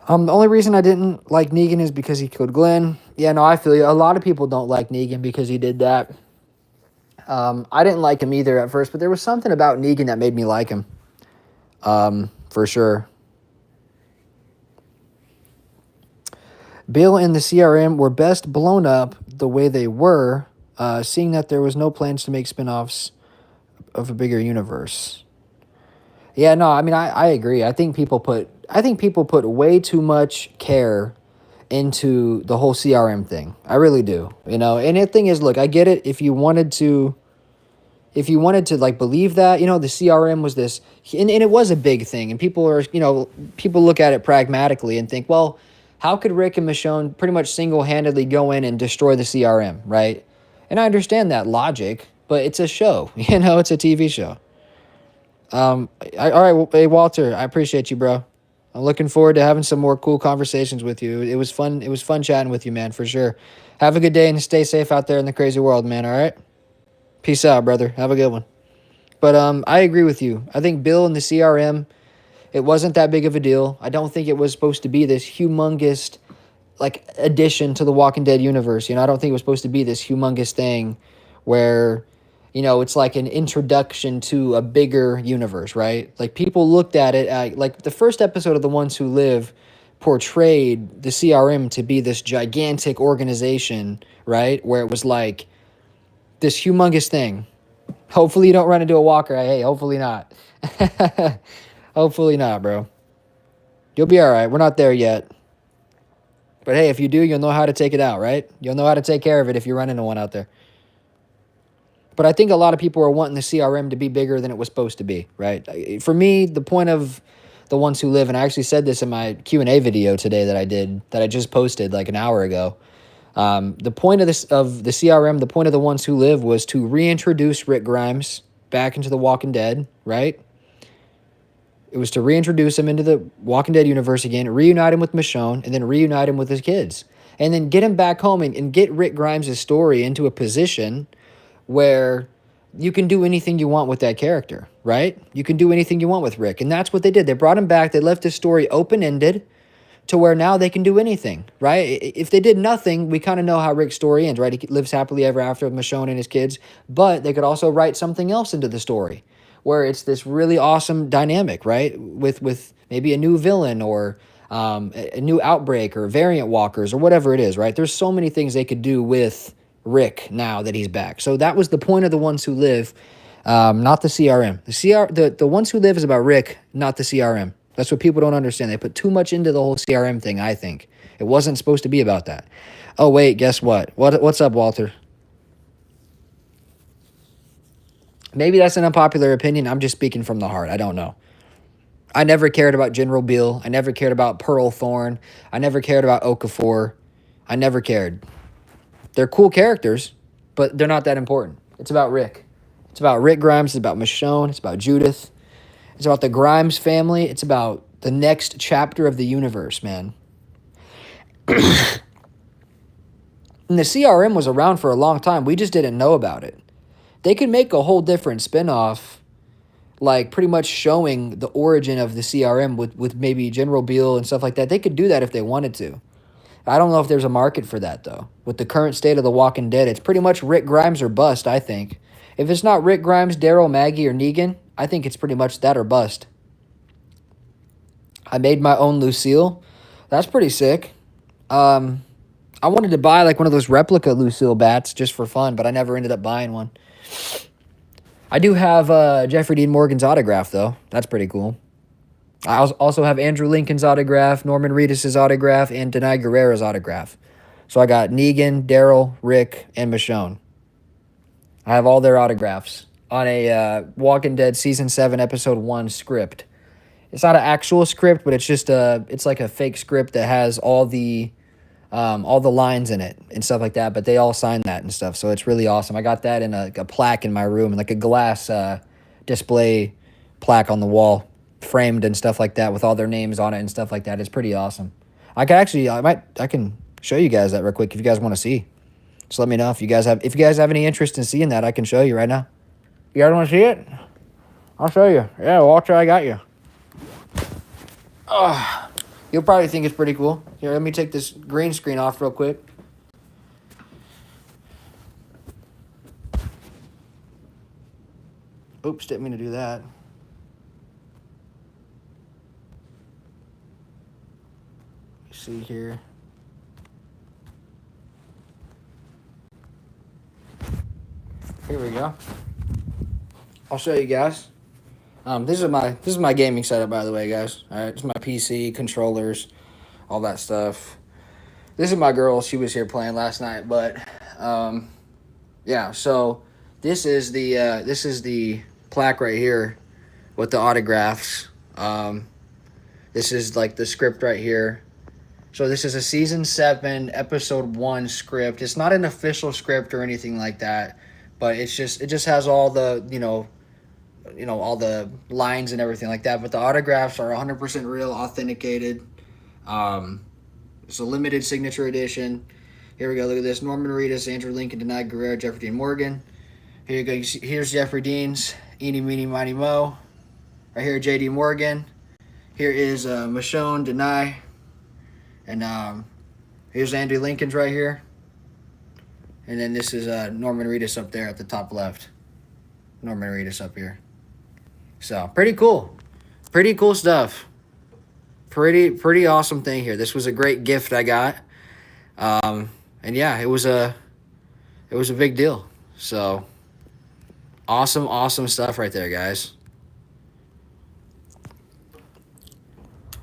The only reason I didn't like Negan is because he killed Glenn. Yeah, no, I feel you. A lot of people don't like Negan because he did that. I didn't like him either at first, but there was something about Negan that made me like him. For sure. Bill and the CRM were best blown up the way they were, seeing that there was no plans to make spinoffs of a bigger universe. Yeah, no, I agree. I think people put way too much care into the whole CRM thing. I really do. And the thing is, look, I get it. If you wanted to like believe that, the CRM was this, and it was a big thing, and people look at it pragmatically and think, well, how could Rick and Michonne pretty much single-handedly go in and destroy the CRM, right? And I understand that logic, but it's a show, it's a TV show. All right, well, hey, Walter, I appreciate you, bro. I'm looking forward to having some more cool conversations with you. It was fun. It was fun chatting with you, man, for sure. Have a good day and stay safe out there in the crazy world, man, all right? Peace out, brother. Have a good one. But I agree with you. I think Bill and the CRM, it wasn't that big of a deal. I don't think it was supposed to be this humongous like addition to the Walking Dead universe. I don't think it was supposed to be this humongous thing where it's like an introduction to a bigger universe, right? Like people looked at it like the first episode of The Ones Who Live portrayed the CRM to be this gigantic organization, right? Where it was like this humongous thing. Hopefully you don't run into a walker. Hey, hopefully not. Hopefully not, bro. You'll be all right. We're not there yet. But hey, if you do, you'll know how to take it out, right? You'll know how to take care of it if you run into one out there. But I think a lot of people are wanting the CRM to be bigger than it was supposed to be, right? For me, the point of The Ones Who Live, and I actually said this in my Q&A video today that I just posted like an hour ago. The point of the CRM, the point of The Ones Who Live was to reintroduce Rick Grimes back into The Walking Dead, right? It was to reintroduce him into the Walking Dead universe again, reunite him with Michonne, and then reunite him with his kids. and then get him back home and get Rick Grimes' story into a position where you can do anything you want with that character, right? You can do anything you want with Rick. And that's what they did. They brought him back. They left his story open-ended to where now they can do anything, right? If they did nothing, we kind of know how Rick's story ends, right? He lives happily ever after with Michonne and his kids. But they could also write something else into the story where it's this really awesome dynamic, right? With maybe a new villain or a new outbreak or variant walkers or whatever it is, right? There's so many things they could do with Rick now that he's back. So that was the point of The Ones Who Live, not the CRM. The Ones Who Live is about Rick, not the CRM. That's what people don't understand. They put too much into the whole CRM thing, I think. It wasn't supposed to be about that. Oh, wait, guess what? What's up, Walter? Maybe that's an unpopular opinion. I'm just speaking from the heart. I don't know. I never cared about General Beale. I never cared about Pearl Thorne. I never cared about Okafor. I never cared. They're cool characters, but they're not that important. It's about Rick. It's about Rick Grimes. It's about Michonne. It's about Judith. It's about the Grimes family. It's about the next chapter of the universe, man. And the CRM was around for a long time. We just didn't know about it. They could make a whole different spinoff, like pretty much showing the origin of the CRM with maybe General Beale and stuff like that. They could do that if they wanted to. I don't know if there's a market for that, though. With the current state of The Walking Dead, it's pretty much Rick Grimes or bust, I think. If it's not Rick Grimes, Daryl, Maggie, or Negan, I think it's pretty much that or bust. I made my own Lucille. That's pretty sick. I wanted to buy like one of those replica Lucille bats just for fun, but I never ended up buying one. I do have Jeffrey Dean Morgan's autograph, though. That's pretty cool. I also have Andrew Lincoln's autograph, Norman Reedus' autograph, and Denai Guerrera's autograph. So I got Negan, Daryl, Rick, and Michonne. I have all their autographs on a Walking Dead Season 7, Episode 1 script. It's not an actual script, but it's just it's like a fake script that has all the lines in it and stuff like that, but they all signed that and stuff, so it's really awesome. I got that in a plaque in my room, and like a glass display plaque on the wall, framed and stuff like that with all their names on it and stuff like that. It's pretty awesome. I can show you guys that real quick if you guys want to see. Just let me know if you guys have any interest in seeing that. I can show you right now. You guys want to see it? I'll show you. Yeah, Walter, I got you. You'll probably think it's pretty cool. Here, let me take this green screen off real quick. Oops, didn't mean to do that. See here. Here we go. I'll show you guys. This is my gaming setup, by the way, guys. All right, this is my PC, controllers, all that stuff. This is my girl. She was here playing last night, but yeah. So this is the plaque right here with the autographs. This is like the script right here. So this is a Season 7, Episode 1 script. It's not an official script or anything like that, but it just has all the, all the lines and everything like that. But the autographs are 100% real, authenticated. It's a limited signature edition. Here we go. Look at this. Norman Reedus, Andrew Lincoln, Denai Guerrera, Jeffrey Dean Morgan. Here you go. Here's Jeffrey Dean's Eeny, Meeny, Miny, Mo. Right here, J.D. Morgan. Here is Michonne, Denai. And here's Andrew Lincoln's right here. And then this is Norman Reedus up there at the top left. Norman Reedus up here. So, pretty cool. Pretty cool stuff. Pretty awesome thing here. This was a great gift I got. And yeah, it was a big deal. So, awesome stuff right there, guys.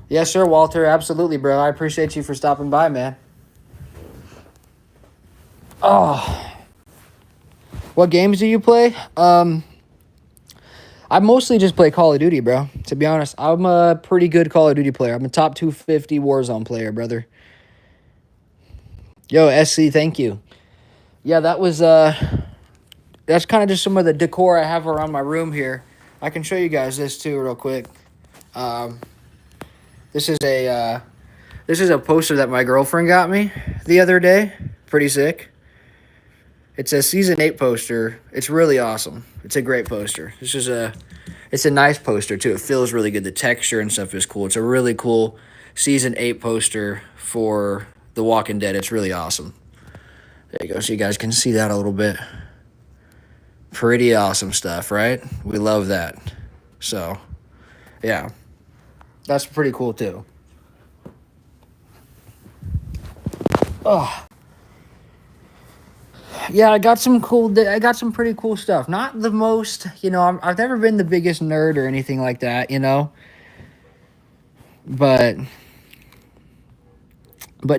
Yes, sir, Walter. Absolutely, bro. I appreciate you for stopping by, man. Oh. What games do you play? I mostly just play Call of Duty, bro. To be honest, I'm a pretty good Call of Duty player. I'm a top 250 Warzone player, brother. Yo, SC, thank you. Yeah, that's kind of just some of the decor I have around my room here. I can show you guys this too real quick. This is a This is a poster that my girlfriend got me the other day. Pretty sick. It's a season 8 poster. It's really awesome. It's a great poster. It's a nice poster too. It feels really good. The texture and stuff is cool. It's a really cool season 8 poster for The Walking Dead. It's really awesome. There you go. So you guys can see that a little bit. Pretty awesome stuff, right? We love that. So, yeah. That's pretty cool too. Oh. Yeah, I got some pretty cool stuff. Not the most, I've never been the biggest nerd or anything like that. But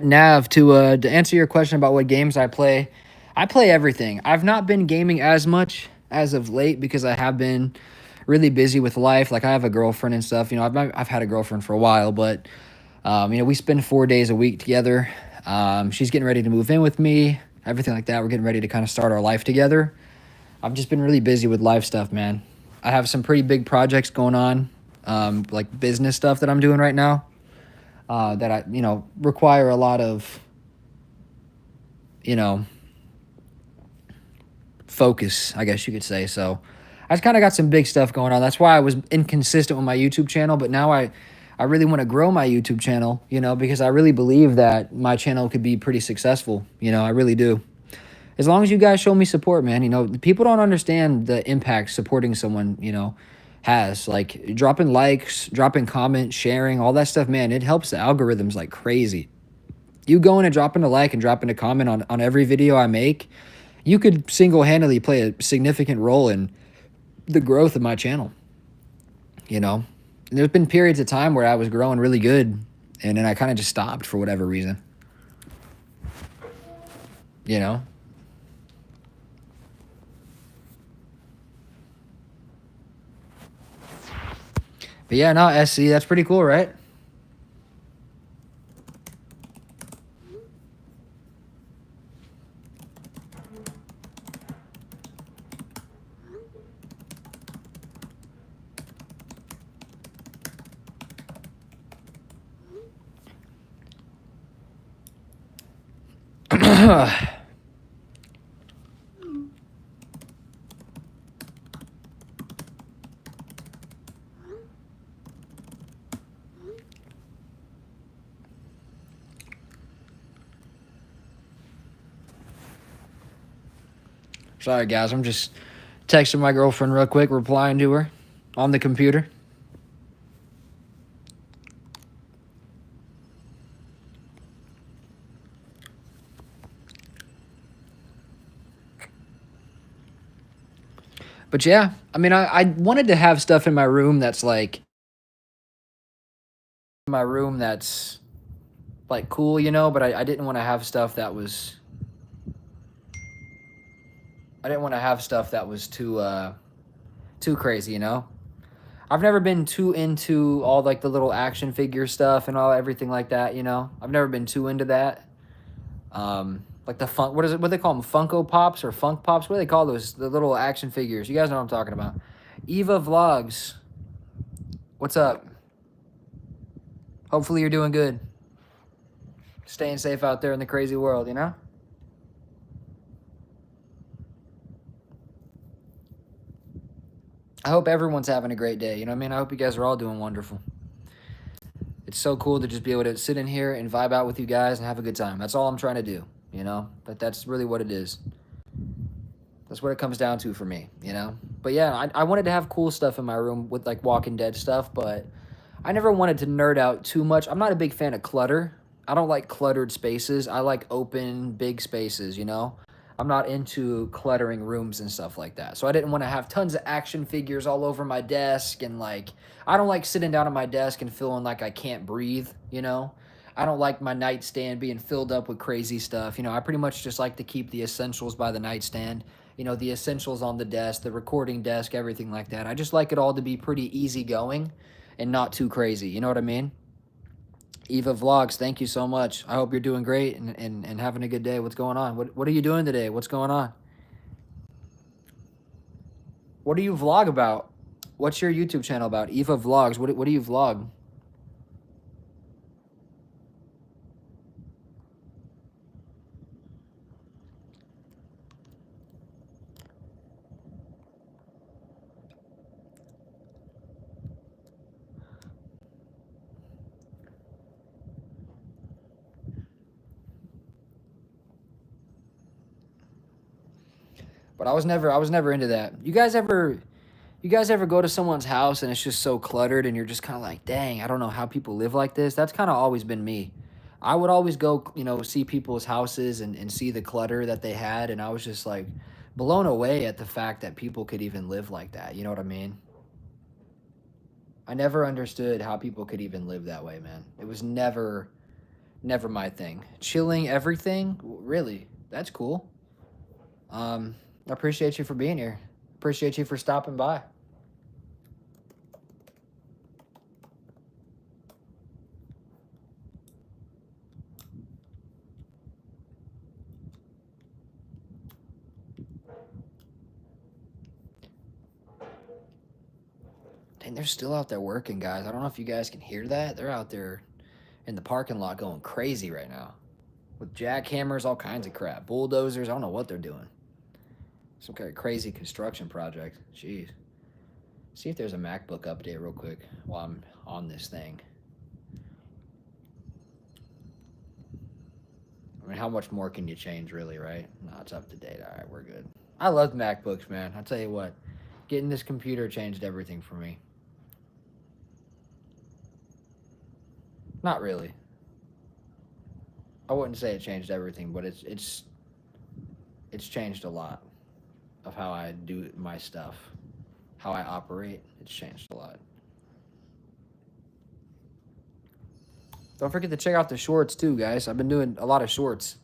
Nav, to answer your question about what games I play everything. I've not been gaming as much as of late because I have been really busy with life. Like I have a girlfriend and stuff. I've had a girlfriend for a while, but we spend 4 days a week together. She's getting ready to move in with me, everything like that. We're getting ready to kind of start our life together. I've just been really busy with life stuff, man. I have some pretty big projects going on, like business stuff that I'm doing right now, that I, require a lot of, focus, I guess you could say. So I just kind of got some big stuff going on. That's why I was inconsistent with my YouTube channel, but now I really want to grow my YouTube channel, because I really believe that my channel could be pretty successful. I really do. As long as you guys show me support, man, people don't understand the impact supporting someone, has. Like dropping likes, dropping comments, sharing, all that stuff, man, it helps the algorithms like crazy. You going and dropping a like and dropping a comment on every video I make, you could single-handedly play a significant role in the growth of my channel. And there's been periods of time where I was growing really good, and then I kind of just stopped for whatever reason. But yeah, no, SC, that's pretty cool, right? Sorry, guys. I'm just texting my girlfriend real quick, replying to her on the computer. But yeah, I wanted to have stuff in my room that's like, cool, but I didn't want to have stuff that was, too crazy, I've never been too into all like the little action figure stuff and everything like that, I've never been too into that. Like the what do they call them? Funko Pops or Funk Pops? What do they call those? The little action figures. You guys know what I'm talking about. Eva Vlogs. What's up? Hopefully you're doing good. Staying safe out there in the crazy world, I hope everyone's having a great day. I hope you guys are all doing wonderful. It's so cool to just be able to sit in here and vibe out with you guys and have a good time. That's all I'm trying to do, But that's really what it is. That's what it comes down to for me, But yeah, I wanted to have cool stuff in my room with like Walking Dead stuff, but I never wanted to nerd out too much. I'm not a big fan of clutter. I don't like cluttered spaces. I like open, big spaces, I'm not into cluttering rooms and stuff like that. So I didn't want to have tons of action figures all over my desk, and like I don't like sitting down at my desk and feeling like I can't breathe, I don't like my nightstand being filled up with crazy stuff. I pretty much just like to keep the essentials by the nightstand, the essentials on the desk, the recording desk, everything like that. I just like it all to be pretty easygoing and not too crazy. You know what I mean? Eva Vlogs, thank you so much. I hope you're doing great and having a good day. What's going on? What are you doing today? What's going on? What do you vlog about? What's your YouTube channel about? Eva Vlogs, what do you vlog? But I was never into that. You guys ever go to someone's house and it's just so cluttered and you're just kind of like, dang, I don't know how people live like this. That's kind of always been me. I would always go, you know, see people's houses and see the clutter that they had. And I was just like blown away at the fact that people could even live like that. You know what I mean? I never understood how people could even live that way, man. It was never my thing. Chilling everything? Really? That's cool. I appreciate you for being here. Appreciate you for stopping by. Dang, they're still out there working, guys. I don't know if you guys can hear that. They're out there in the parking lot going crazy right now with jackhammers, all kinds of crap, bulldozers. I don't know what they're doing. Some kind of crazy construction project. Jeez. See if there's a MacBook update real quick while I'm on this thing. I mean, how much more can you change, really, right? No, it's up to date. All right, we're good. I love MacBooks, man. I'll tell you what, getting this computer changed everything for me. Not really. I wouldn't say it changed everything, but it's changed a lot of how I do my stuff, how I operate. It's changed a lot. Don't forget to check out the shorts too, guys. I've been doing a lot of shorts.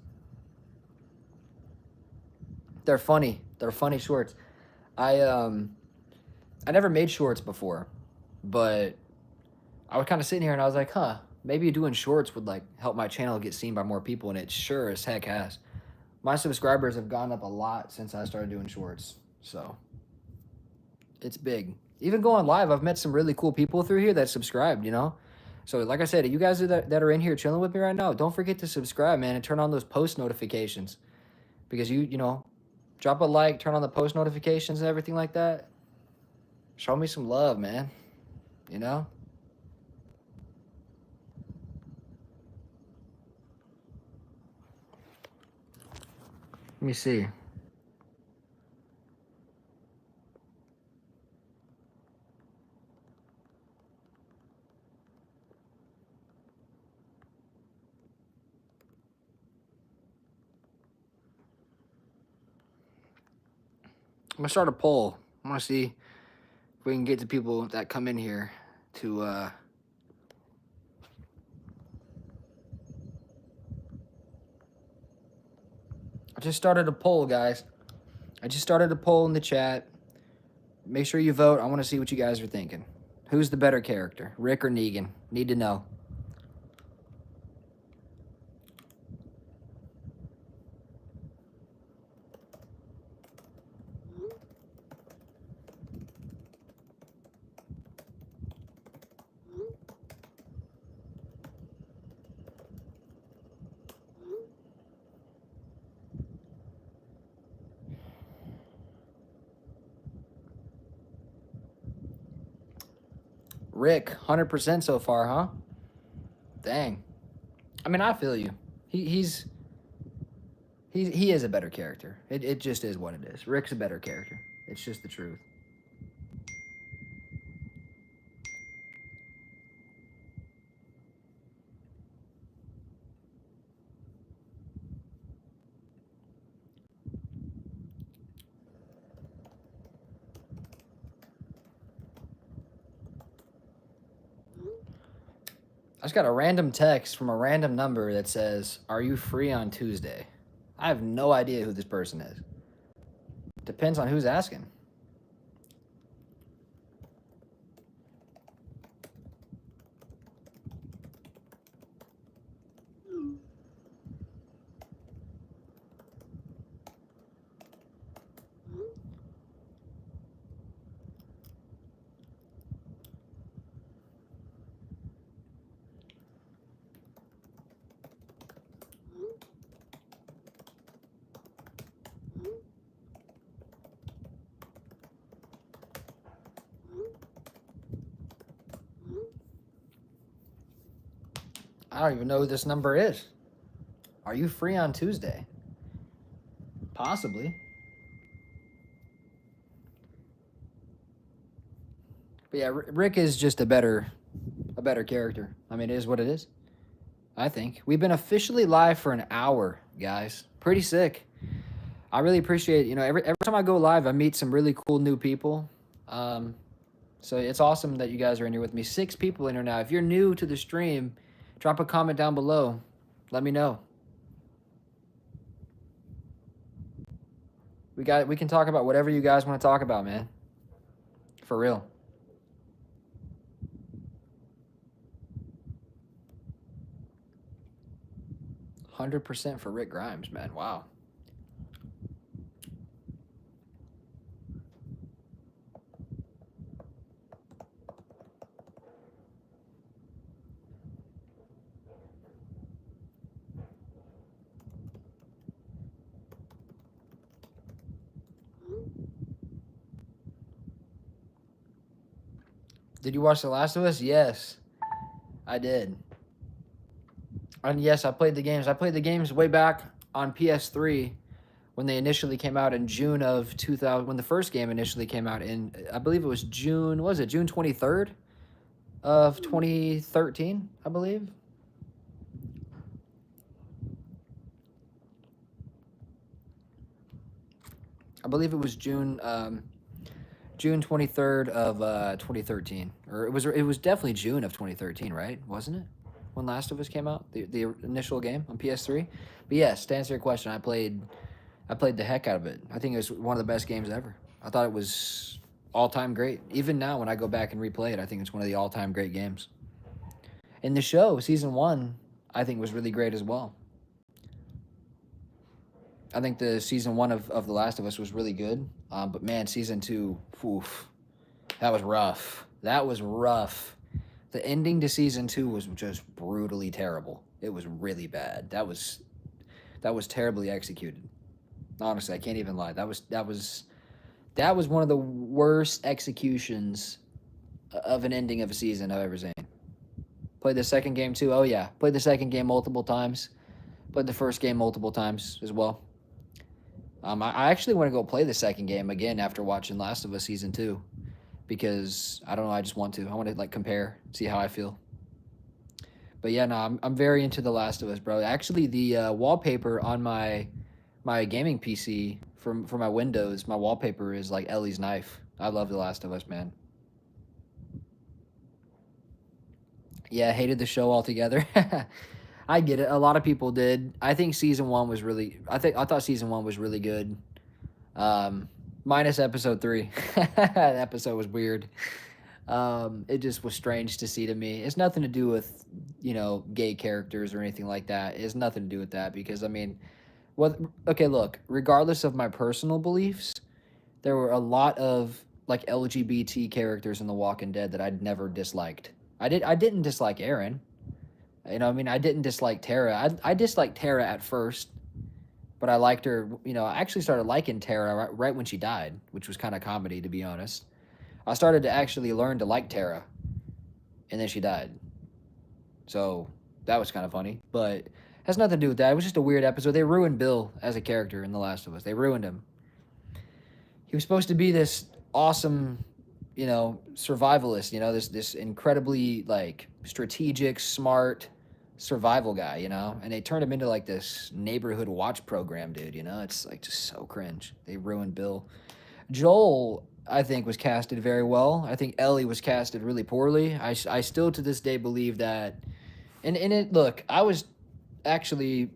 They're funny. They're funny shorts. I never made shorts before, but I was kind of sitting here and I was like, huh, maybe doing shorts would like help my channel get seen by more people, and it sure as heck has. My subscribers have gone up a lot since I started doing shorts, so it's big. Even going live, I've met some really cool people through here that subscribed, you know? So like I said, you guys that are in here chilling with me right now, don't forget to subscribe, man, and turn on those post notifications. Because you know, drop a like, turn on the post notifications and everything like that. Show me some love, man. You know? Let me see. I'm gonna start a poll. I want to see if we can get the people that come in here to I just started a poll, guys. I just started a poll in the chat. Make sure you vote. I want to see what you guys are thinking. Who's the better character, Rick or Negan? Need to know. Rick, 100% so far, huh? Dang. I mean, I feel you. He is a better character. It just is what it is. Rick's a better character. It's just the truth. I just got a random text from a random number that says, "Are you free on Tuesday?" I have no idea who this person is. Depends on who's asking. I don't even know who this number is. Are you free on Tuesday? Possibly. But yeah, Rick is just a better character. I mean, it is what it is. I think we've been officially live for an hour, guys. Pretty sick. I really appreciate, you know, every time I go live, I meet some really cool new people. Um, so it's awesome that you guys are in here with me. 6 people in here now. If you're new to the stream, drop a comment down below. Let me know. We can talk about whatever you guys want to talk about, man. For real. 100% for Rick Grimes, man. Wow. Did you watch The Last of Us? Yes, I did. And yes, I played the games. I played the games way back on PS3 when they initially came out in June of 2000. When the first game initially came out in, I believe it was June. What was it June 23rd of 2013? I believe. I believe it was June 23rd of 2013, or it was definitely June of 2013, right? Wasn't it? When Last of Us came out, the initial game on PS3. But yes, to answer your question, I played the heck out of it. I think it was one of the best games ever. I thought it was all-time great. Even now, when I go back and replay it, I think it's one of the all-time great games. And the show, season 1, I think was really great as well. I think the season 1 of The Last of Us was really good. But man, season 2, oof, that was rough. That was rough. The ending to season 2 was just brutally terrible. It was really bad. That was terribly executed. Honestly, I can't even lie. That was one of the worst executions of an ending of a season I've ever seen. Played the second game too. Oh yeah, played the second game multiple times. Played the first game multiple times as well. I actually want to go play the second game again after watching Last of Us season 2, because I don't know. I just want to. I want to like compare, see how I feel. But yeah, no, I'm very into The Last of Us, bro. Actually, the wallpaper on my gaming PC for my Windows, my wallpaper is like Ellie's knife. I love The Last of Us, man. Yeah, hated the show altogether. I get it. A lot of people did. I think season 1 was really. I thought season 1 was really good. Minus episode 3. That episode was weird. It just was strange to see to me. It's nothing to do with, you know, gay characters or anything like that. It's nothing to do with that, because I mean, okay, look, regardless of my personal beliefs, there were a lot of like LGBT characters in The Walking Dead that I'd never disliked. I didn't dislike Aaron. You know, I mean, I didn't dislike Tara. I disliked Tara at first, but I liked her. You know, I actually started liking Tara right when she died, which was kind of comedy, to be honest. I started to actually learn to like Tara, and then she died. So that was kind of funny, but has nothing to do with that. It was just a weird episode. They ruined Bill as a character in The Last of Us. They ruined him. He was supposed to be this awesome, you know, survivalist, you know, this incredibly like strategic, smart survival guy, you know, and they turned him into like this neighborhood watch program dude, you know. It's like just so cringe. They ruined Bill. Joel, I think, was casted very well. I think Ellie was casted really poorly. I still to this day believe that. And it, look, I was actually,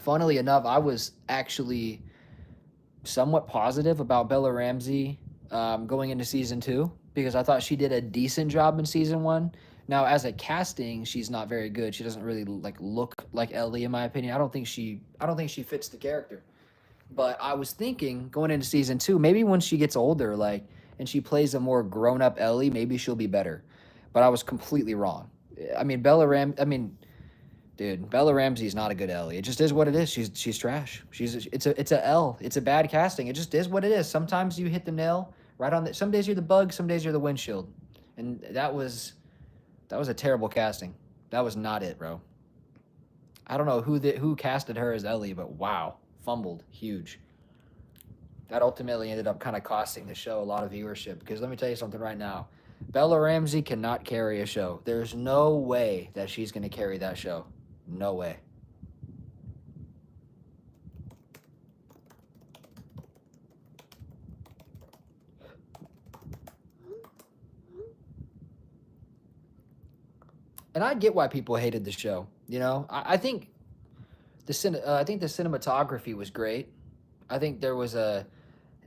funnily enough, I was actually somewhat positive about Bella Ramsey going into season 2, because I thought she did a decent job in season 1. Now, as a casting, she's not very good. She doesn't really like look like Ellie, in my opinion. I don't think she fits the character. But I was thinking going into season 2, maybe when she gets older, like, and she plays a more grown up Ellie, maybe she'll be better. But I was completely wrong. I mean, dude, Bella Ramsey's not a good Ellie. It just is what it is. She's trash. It's a L. It's a bad casting. It just is what it is. Sometimes you hit the nail right on the. Some days you're the bug. Some days you're the windshield, and that was a terrible casting. That was not it, bro. I don't know who casted her as Ellie, but wow, fumbled huge. that ultimately ended up kind of costing the show a lot of viewership. Because let me tell you something right now, Bella Ramsey cannot carry a show. There's no way that she's going to carry that show. No way. And I get why people hated the show. You know, I think the cinematography was great. I think there was an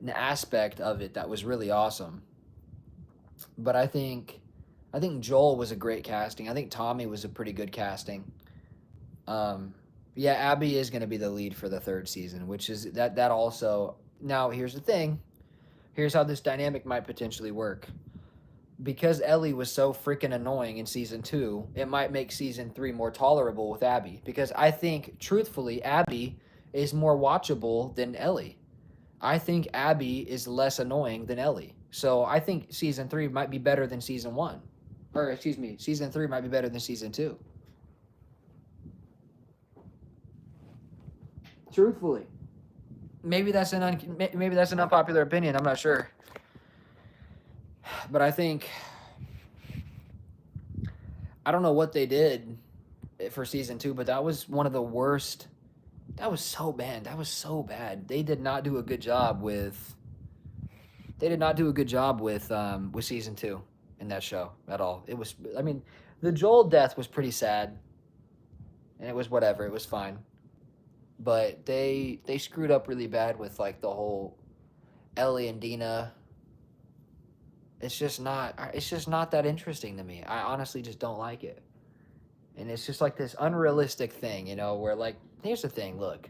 aspect of it that was really awesome. But I think Joel was a great casting. I think Tommy was a pretty good casting. Um, yeah, Abby is going to be the lead for the third season, which is that also. Now, here's the thing. Here's how this dynamic might potentially work. Because Ellie was so freaking annoying in season 2, it might make season 3 more tolerable with Abby. Because I think, truthfully, Abby is more watchable than Ellie. I think Abby is less annoying than Ellie. So I think season 3 might be better than season 1. Or, excuse me, season 3 might be better than season 2. Truthfully. Maybe that's an unpopular opinion. I'm not sure. But I don't know what they did for season 2, but that was one of the worst. That was so bad. That was so bad. They did not do a good job with. They did not do a good job with season 2 in that show at all. It was. I mean, the Joel death was pretty sad, and it was whatever. It was fine, but they screwed up really bad with like the whole Ellie and Dina. It's just not. It's just not that interesting to me. I honestly just don't like it. And it's just like this unrealistic thing, you know, where like, here's the thing, look,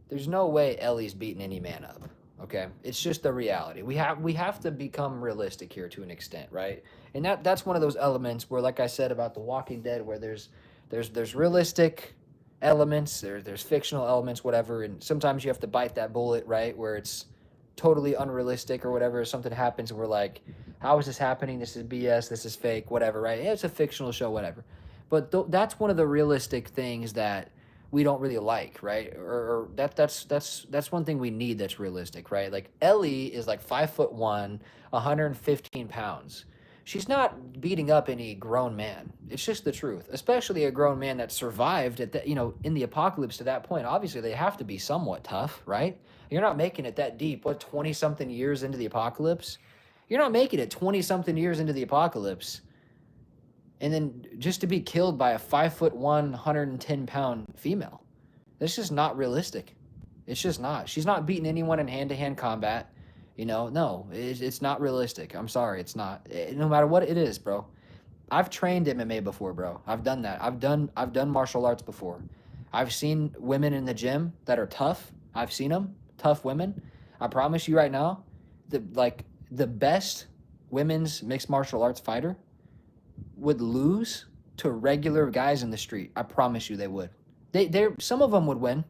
there's no way Ellie's beating any man up. Okay, it's just the reality. We have to become realistic here to an extent, right? And that's one of those elements where, like I said about The Walking Dead, where there's realistic elements, there's fictional elements, whatever, and sometimes you have to bite that bullet, right? Where it's totally unrealistic or whatever. Something happens and we're like, how is this happening? This is BS. This is fake. Whatever, right? Yeah, it's a fictional show, whatever. But that's one of the realistic things that we don't really like, right? Or that's one thing we need that's realistic, right? Like Ellie is like 5'1", 115 pounds. She's not beating up any grown man. It's just the truth, especially a grown man that survived at in the apocalypse to that point. Obviously, they have to be somewhat tough, right? You're not making it that deep. What, 20 something years into the apocalypse? You're not making it 20 something years into the apocalypse, and then just to be killed by a 5'1", 110-pound female. That's just not realistic. It's just not. She's not beating anyone in hand-to-hand combat. No, it's not realistic. I'm sorry, it's not. No matter what it is, bro. I've trained MMA before, bro. I've done that. I've done martial arts before. I've seen women in the gym that are tough. I've seen them, tough women. I promise you right now, the best women's mixed martial arts fighter would lose to regular guys in the street. I promise you they would. Some of them would win.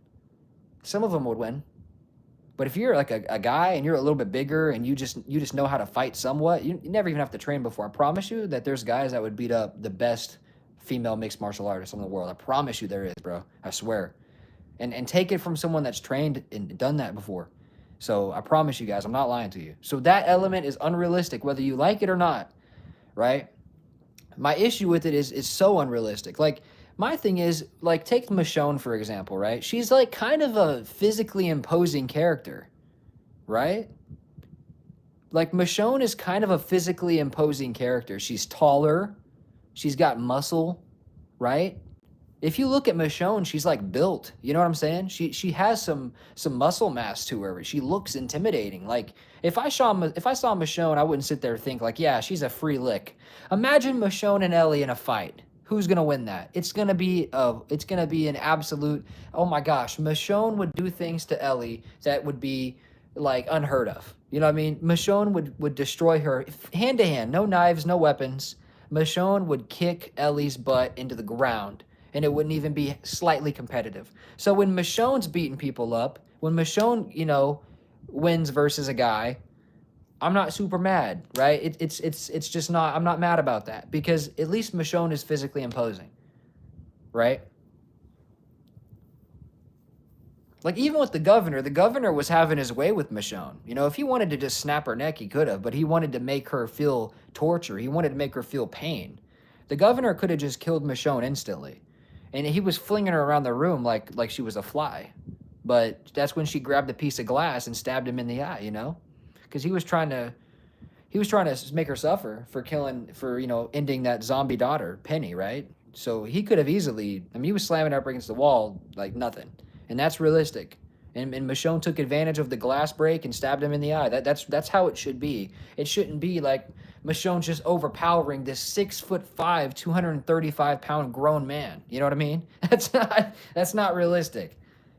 Some of them would win. But if you're like a guy and you're a little bit bigger and you just know how to fight somewhat, you never even have to train before. I promise you that there's guys that would beat up the best female mixed martial artists in the world. I promise you there is, bro. I swear. And take it from someone that's trained and done that before. So I promise you guys, I'm not lying to you. So that element is unrealistic, whether you like it or not, right? My issue with it is it's so unrealistic. Like, my thing is, like, take Michonne, for example, right? She's, like, kind of a physically imposing character, right? Like, Michonne is kind of a physically imposing character. She's taller. She's got muscle, right? If you look at Michonne, she's, like, built. You know what I'm saying? She has some muscle mass to her. She looks intimidating. Like, if I saw Michonne, I wouldn't sit there and think, like, yeah, she's a free lick. Imagine Michonne and Ellie in a fight. Who's gonna win that? It's gonna be an absolute. Oh my gosh, Michonne would do things to Ellie that would be like unheard of. You know what I mean? Michonne would destroy her hand to hand, no knives, no weapons. Michonne would kick Ellie's butt into the ground, and it wouldn't even be slightly competitive. So when Michonne's beating people up, when Michonne wins versus a guy, I'm not super mad, right? It's just not. I'm not mad about that because at least Michonne is physically imposing, right? Like, even with the governor was having his way with Michonne. You know, if he wanted to just snap her neck, he could have, but he wanted to make her feel torture. He wanted to make her feel pain. The governor could have just killed Michonne instantly. And he was flinging her around the room like she was a fly. But that's when she grabbed a piece of glass and stabbed him in the eye, you know? Because he was trying to make her suffer for ending that zombie daughter, Penny, right? So he could have easily, I mean, he was slamming her up against the wall like nothing. And that's realistic. And Michonne took advantage of the glass break and stabbed him in the eye. That's how it should be. It shouldn't be like Michonne's just overpowering this 6'5", 235-pound grown man. You know what I mean? That's not realistic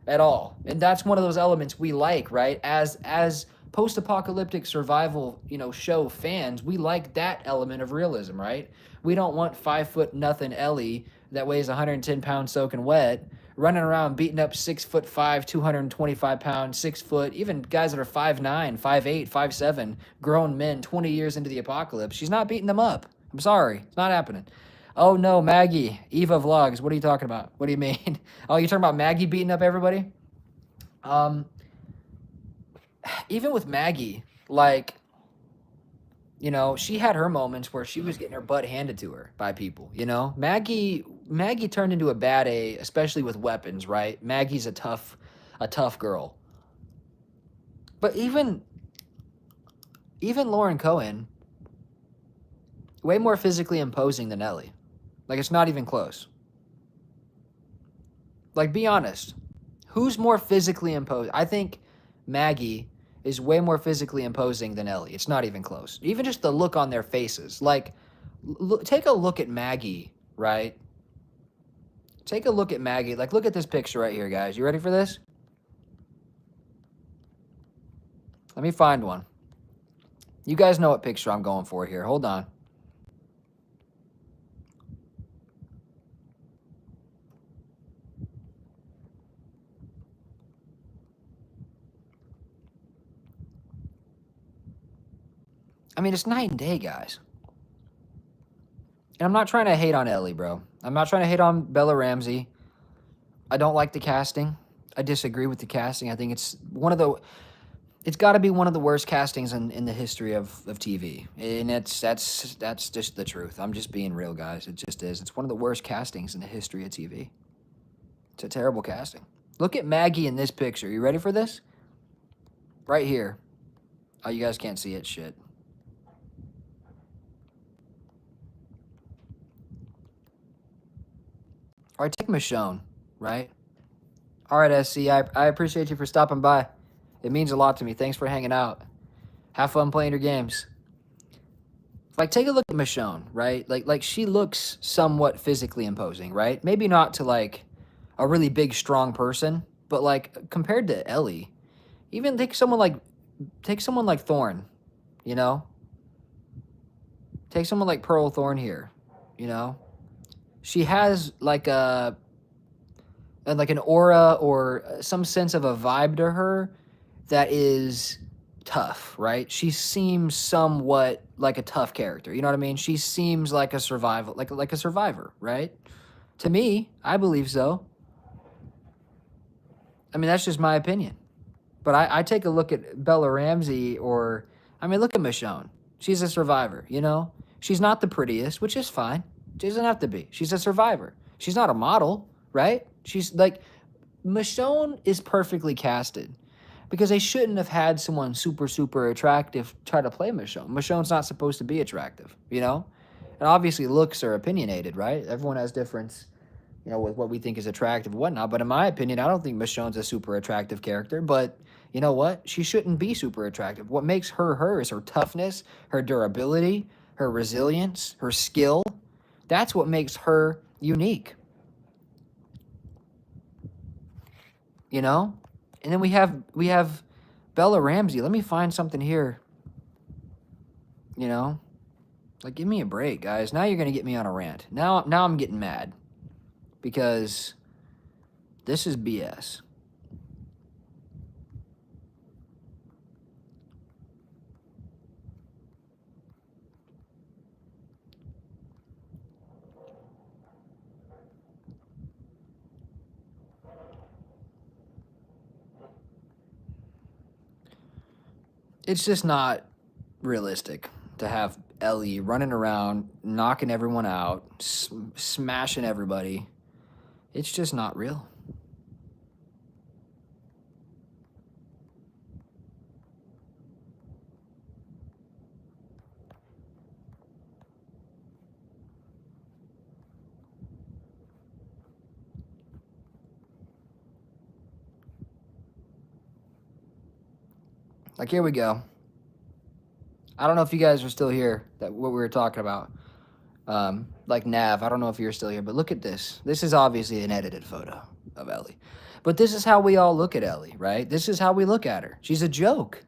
at all. And that's one of those elements we like, right? As post-apocalyptic survival, show fans, we like that element of realism, right? We don't want 5 foot nothing Ellie that weighs 110 pounds soaking wet running around beating up 6'5", 225 pounds, 6 foot, even guys that are 5'9", 5'8", 5'7", grown men 20 years into the apocalypse. She's not beating them up. I'm sorry. It's not happening. Oh no, Maggie, Eva Vlogs. What are you talking about? What do you mean? Oh, you're talking about Maggie beating up everybody? Even with Maggie, like, she had her moments where she was getting her butt handed to her by people, Maggie turned into a bad A, especially with weapons, right? Maggie's a tough girl. But even Lauren Cohen, way more physically imposing than Ellie. Like, it's not even close. Like, be honest. Who's more physically imposing? I think Maggie is way more physically imposing than Ellie. It's not even close. Even just the look on their faces. Like, take a look at Maggie, right? Take a look at Maggie. Like, look at this picture right here, guys. You ready for this? Let me find one. You guys know what picture I'm going for here. Hold on. I mean, it's night and day, guys. And I'm not trying to hate on Ellie, bro. I'm not trying to hate on Bella Ramsey. I don't like the casting. I disagree with the casting. I think it's got to be one of the worst castings in the history of TV. And that's just the truth. I'm just being real, guys. It just is. It's one of the worst castings in the history of TV. It's a terrible casting. Look at Maggie in this picture. You ready for this? Right here. Oh, you guys can't see it. Shit. All right, take Michonne, right? All right, SC, I appreciate you for stopping by. It means a lot to me. Thanks for hanging out. Have fun playing your games. Like, take a look at Michonne, right? Like she looks somewhat physically imposing, right? Maybe not to, like, a really big, strong person, but, like, compared to Ellie, even take someone like Thorne, Take someone like Pearl Thorne here, She has, like, an aura or some sense of a vibe to her that is tough, right? She seems somewhat like a tough character. You know what I mean? She seems like a survival, like a survivor, right? To me, I believe so. I mean, that's just my opinion. But I take a look at Bella Ramsey look at Michonne. She's a survivor, She's not the prettiest, which is fine. She doesn't have to be. She's a survivor. She's not a model, right? She's like, Michonne is perfectly casted because they shouldn't have had someone super, super attractive try to play Michonne. Michonne's not supposed to be attractive, And obviously looks are opinionated, right? Everyone has difference, with what we think is attractive and whatnot. But in my opinion, I don't think Michonne's a super attractive character. But you know what? She shouldn't be super attractive. What makes her her is her toughness, her durability, her resilience, her skill. That's what makes her unique. And then we have Bella Ramsey. Let me find something here. Like, give me a break, guys. Now you're gonna get me on a rant. Now I'm getting mad because this is BS. it's just not realistic to have Ellie running around, knocking everyone out, smashing everybody. It's just not real. Like, here we go. I don't know if you guys are still here, that what we were talking about. Like Nav, I don't know if you're still here, but look at this. This is obviously an edited photo of Ellie. But this is how we all look at Ellie, right? This is how we look at her. She's a joke.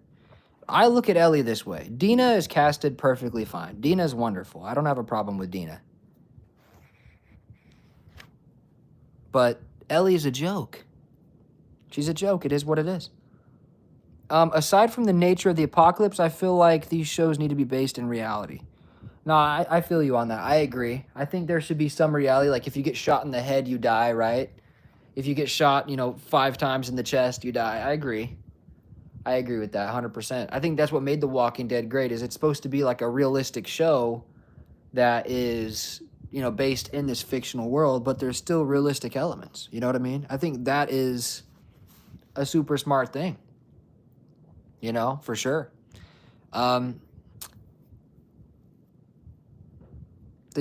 I look at Ellie this way. Dina is casted perfectly fine. Dina's wonderful. I don't have a problem with Dina. But Ellie's a joke. She's a joke. It is what it is. Aside from the nature of the apocalypse, I feel like these shows need to be based in reality. No, I feel you on that. I agree. I think there should be some reality. Like, if you get shot in the head, you die, right? If you get shot, 5 times in the chest, you die. I agree. I agree with that 100%. I think that's what made The Walking Dead great, is it's supposed to be like a realistic show that is, based in this fictional world, but there's still realistic elements. You know what I mean? I think that is a super smart thing. For sure. They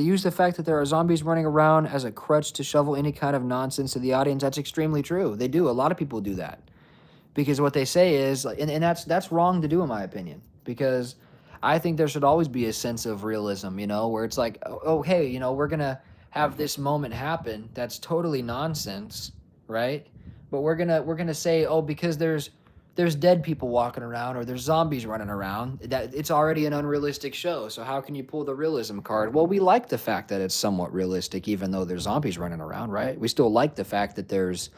use the fact that there are zombies running around as a crutch to shovel any kind of nonsense to the audience. That's extremely true. They do. A lot of people do that. Because what they say is, and that's wrong to do in my opinion. Because I think there should always be a sense of realism, where it's like, oh hey, we're going to have this moment happen that's totally nonsense, right? But we're going to say, oh, because there's dead people walking around or there's zombies running around, that it's already an unrealistic show. So how can you pull the realism card? Well, we like the fact that it's somewhat realistic, even though there's zombies running around, right? We still like the fact that there's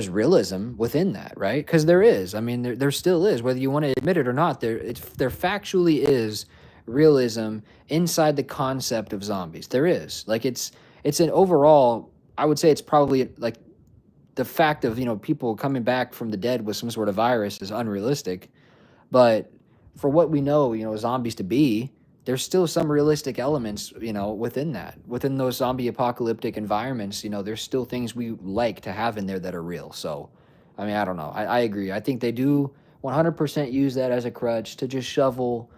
realism within that, right? Because there is. I mean, there still is, whether you want to admit it or not. There factually is realism inside the concept of zombies. There is. Like, it's an overall, I would say it's probably like the fact of, people coming back from the dead with some sort of virus is unrealistic. But for what we know, zombies to be, there's still some realistic elements, within that. Within those zombie apocalyptic environments, there's still things we like to have in there that are real. So, I mean, I don't know. I agree. I think they do 100% use that as a crutch to just shovel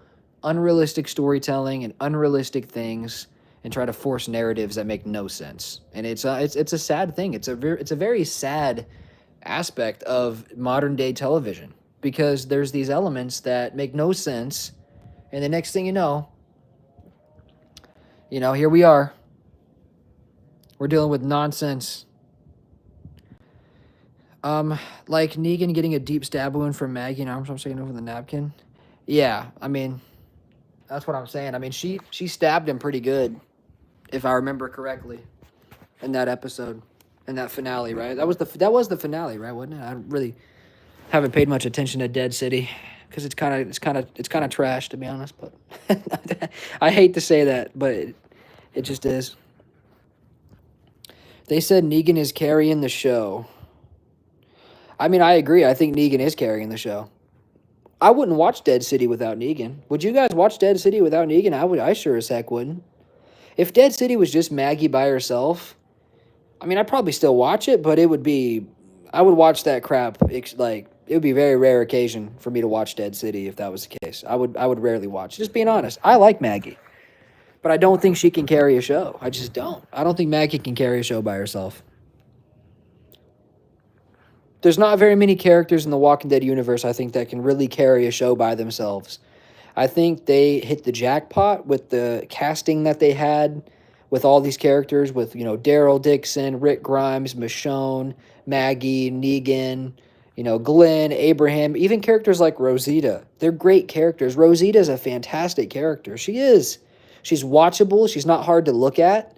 unrealistic storytelling and unrealistic things and try to force narratives that make no sense. And it's a sad thing. It's a very sad aspect of modern day television, because there's these elements that make no sense, and the next thing you know, here we are. We're dealing with nonsense. Like Negan getting a deep stab wound from Maggie and Armstrong sticking over the napkin. Yeah, I mean, that's what I'm saying. I mean, she stabbed him pretty good, if I remember correctly, in that episode, in that finale, right? That was the finale, right? Wasn't it? I really haven't paid much attention to Dead City because it's kind of trash, to be honest. But I hate to say that, but it just is. They said Negan is carrying the show. I mean, I agree. I think Negan is carrying the show. I wouldn't watch Dead City without Negan. Would you guys watch Dead City without Negan? I sure as heck wouldn't. If Dead City was just Maggie by herself, I mean, I'd probably still watch it, but I would watch that crap. Like, it would be a very rare occasion for me to watch Dead City if that was the case. I would rarely watch. Just being honest, I like Maggie, but I don't think she can carry a show. I just don't. I don't think Maggie can carry a show by herself. There's not very many characters in the Walking Dead universe, I think, that can really carry a show by themselves. I think they hit the jackpot with the casting that they had with all these characters, with, Daryl Dixon, Rick Grimes, Michonne, Maggie, Negan, Glenn, Abraham, even characters like Rosita. They're great characters. Rosita's a fantastic character. She is. She's watchable. She's not hard to look at,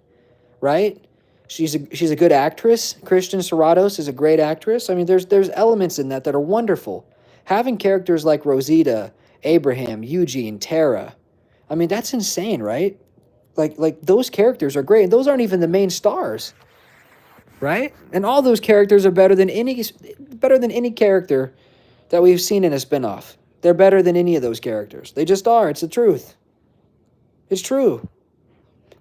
right? She's a good actress. Kristen Serratos is a great actress. I mean, there's elements in that are wonderful. Having characters like Rosita, Abraham, Eugene, Tara, I mean, that's insane, right? Like those characters are great. Those aren't even the main stars, right? And all those characters are better than any character that we've seen in a spinoff. They're better than any of those characters. They just are. It's the truth. It's true.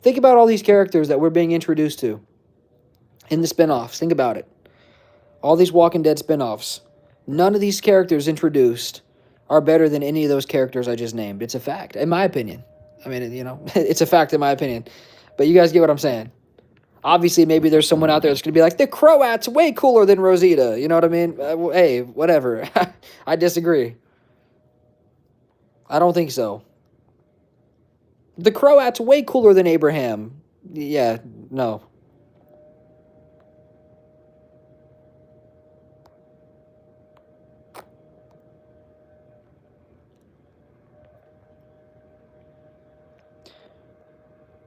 Think about all these characters that we're being introduced to in the spinoffs. Think about it. All these Walking Dead spinoffs. None of these characters introduced are better than any of those characters I just named. It's a fact, in my opinion. I mean, it's a fact in my opinion. But you guys get what I'm saying. Obviously, maybe there's someone out there that's going to be like, the Croat's way cooler than Rosita. You know what I mean? Hey, whatever. I disagree. I don't think so. The Croat's way cooler than Abraham. Yeah, no.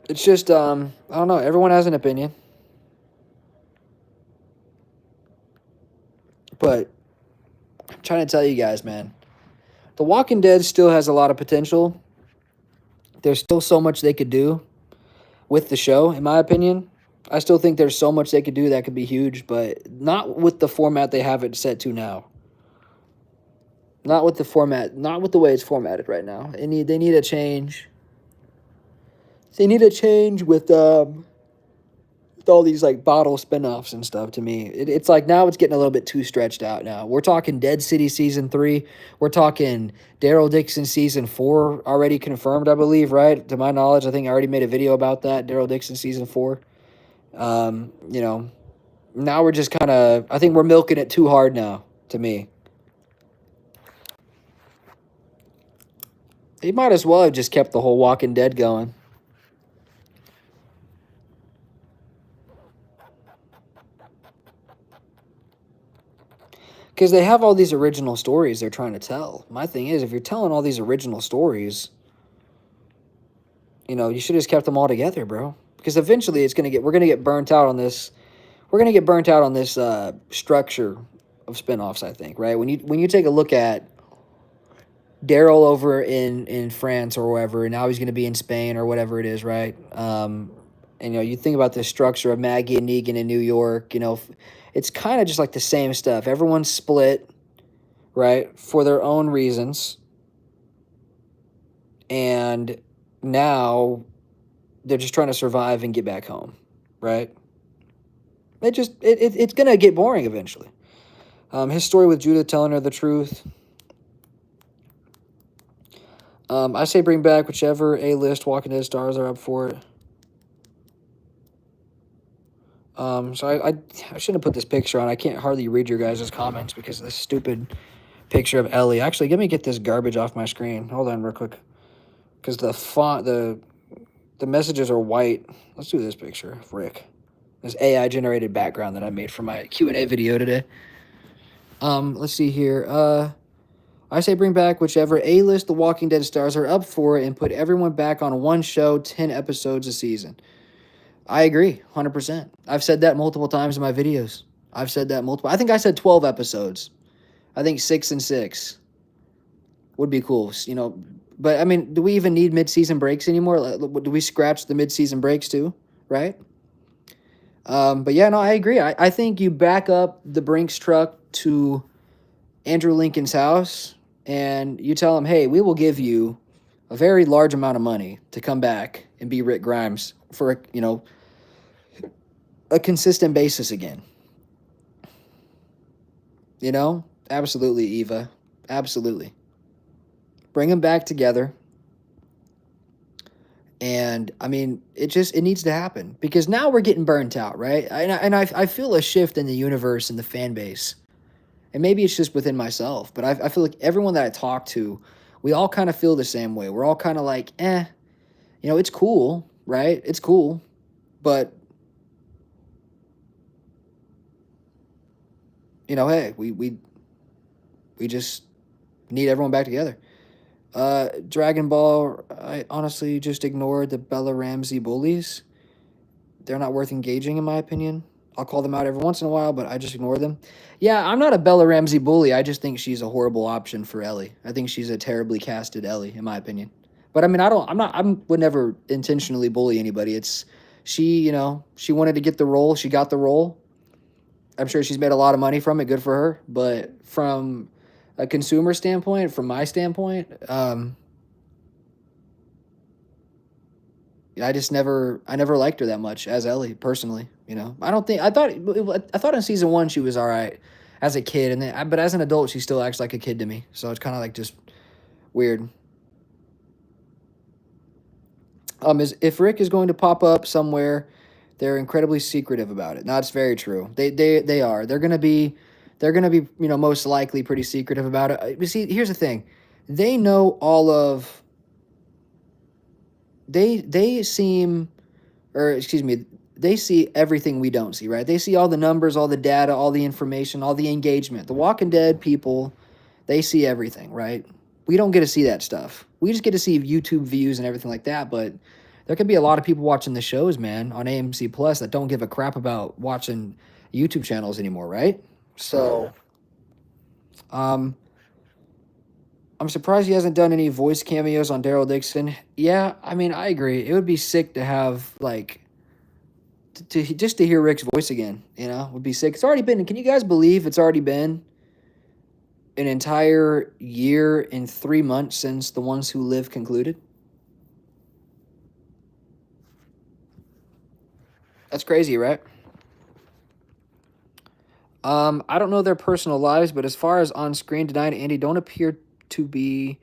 It's just, I don't know. Everyone has an opinion. But I'm trying to tell you guys, man. The Walking Dead still has a lot of potential. There's still so much they could do with the show, in my opinion. I still think there's so much they could do that could be huge, but not with the format they have it set to now. Not with the format, not with the way it's formatted right now. They need a change. They need a change with all these like bottle spinoffs and stuff. To me, it's like now it's getting a little bit too stretched out. Now we're talking Dead City season 3. We're talking Daryl Dixon season 4 already confirmed, I believe, right? To my knowledge, I think I already made a video about that. Daryl Dixon season 4. Now we're just kind of. I think we're milking it too hard now. To me, he might as well have just kept the whole Walking Dead going. Because they have all these original stories they're trying to tell. My thing is, if you're telling all these original stories, you should have just kept them all together, bro. Because eventually we're gonna get burnt out on this. We're gonna get burnt out on this structure of spinoffs, I think, right? When you take a look at Daryl over in France or wherever, and now he's gonna be in Spain or whatever it is, right? And you think about the structure of Maggie and Negan in New York, it's kind of just like the same stuff. Everyone's split, right, for their own reasons. And now they're just trying to survive and get back home, right? It's going to get boring eventually. His story with Judah telling her the truth. I say bring back whichever A-list Walking Dead stars are up for it. So I shouldn't have put this picture on. I can't hardly read your guys' comments because of this stupid picture of Ellie. Actually, let me get this garbage off my screen. Hold on real quick. Because the font, the messages are white. Let's do this picture of Rick. This AI-generated background that I made for my Q&A video today. Let's see here. I say bring back whichever A-list The Walking Dead stars are up for and put everyone back on one show, 10 episodes a season. I agree, 100%. I've said that multiple times in my videos. I think I said 12 episodes. I think 6 and 6 would be cool, But, I mean, do we even need mid-season breaks anymore? Do we scratch the mid-season breaks too, right? But, yeah, no, I agree. I think you back up the Brinks truck to Andrew Lincoln's house, and you tell him, hey, we will give you a very large amount of money to come back and be Rick Grimes for, a consistent basis again. Absolutely, Eva. Absolutely. Bring them back together. And, I mean, it needs to happen. Because now we're getting burnt out, right? And I feel a shift in the universe and the fan base. And maybe it's just within myself. But I feel like everyone that I talk to, we all kind of feel the same way. We're all kind of like, it's cool, right? It's cool. But, hey, we just need everyone back together. Dragon Ball, I honestly just ignored the Bella Ramsey bullies. They're not worth engaging, in my opinion. I'll call them out every once in a while, but I just ignore them. Yeah, I'm not a Bella Ramsey bully. I just think she's a horrible option for Ellie. I think she's a terribly casted Ellie, in my opinion. But I mean, I would never intentionally bully anybody. It's she wanted to get the role. She got the role. I'm sure she's made a lot of money from it. Good for her. But from a consumer standpoint, from my standpoint, I never liked her that much as Ellie personally. You know, I don't think I thought in season one she was all right as a kid, and then but as an adult she still acts like a kid to me. So it's kind of like just weird. Is if Rick is going to pop up somewhere, they're incredibly secretive about it. No, it's very true. They are. They're gonna be most likely pretty secretive about it. You see, here's the thing, they know all of they seem or excuse me, they see everything we don't see, right? They see all the numbers, all the data, all the information, all the engagement. The Walking Dead people, they see everything, right? We don't get to see that stuff. We just get to see YouTube views and everything like that, but there could be a lot of people watching the shows, man, on AMC Plus that don't give a crap about watching YouTube channels anymore, right? So, um, I'm surprised he hasn't done any voice cameos on Daryl Dixon. Yeah, I mean, I agree. It would be sick to have like to just to hear Rick's voice again. You know, would be sick. It's already been. Can you guys believe it's already been an entire year and 3 months since The Ones Who Live concluded? That's crazy, right? I don't know their personal lives, but as far as on screen, Denai and Andy don't appear to be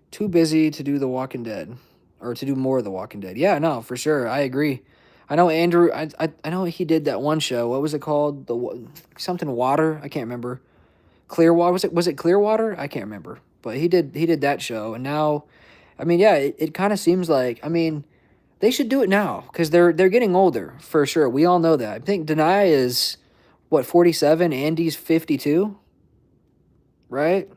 too busy to do The Walking Dead or to do more of The Walking Dead. Yeah, no, for sure. I agree. I know Andrew. I know he did that one show. What was it called? Something Water. I can't remember. Clearwater, was it Clearwater? I can't remember. But he did that show, and now, I mean, yeah, it kind of seems like, I mean, they should do it now because they're getting older for sure. We all know that. I think Denai is what, 47, Andy's 52, right?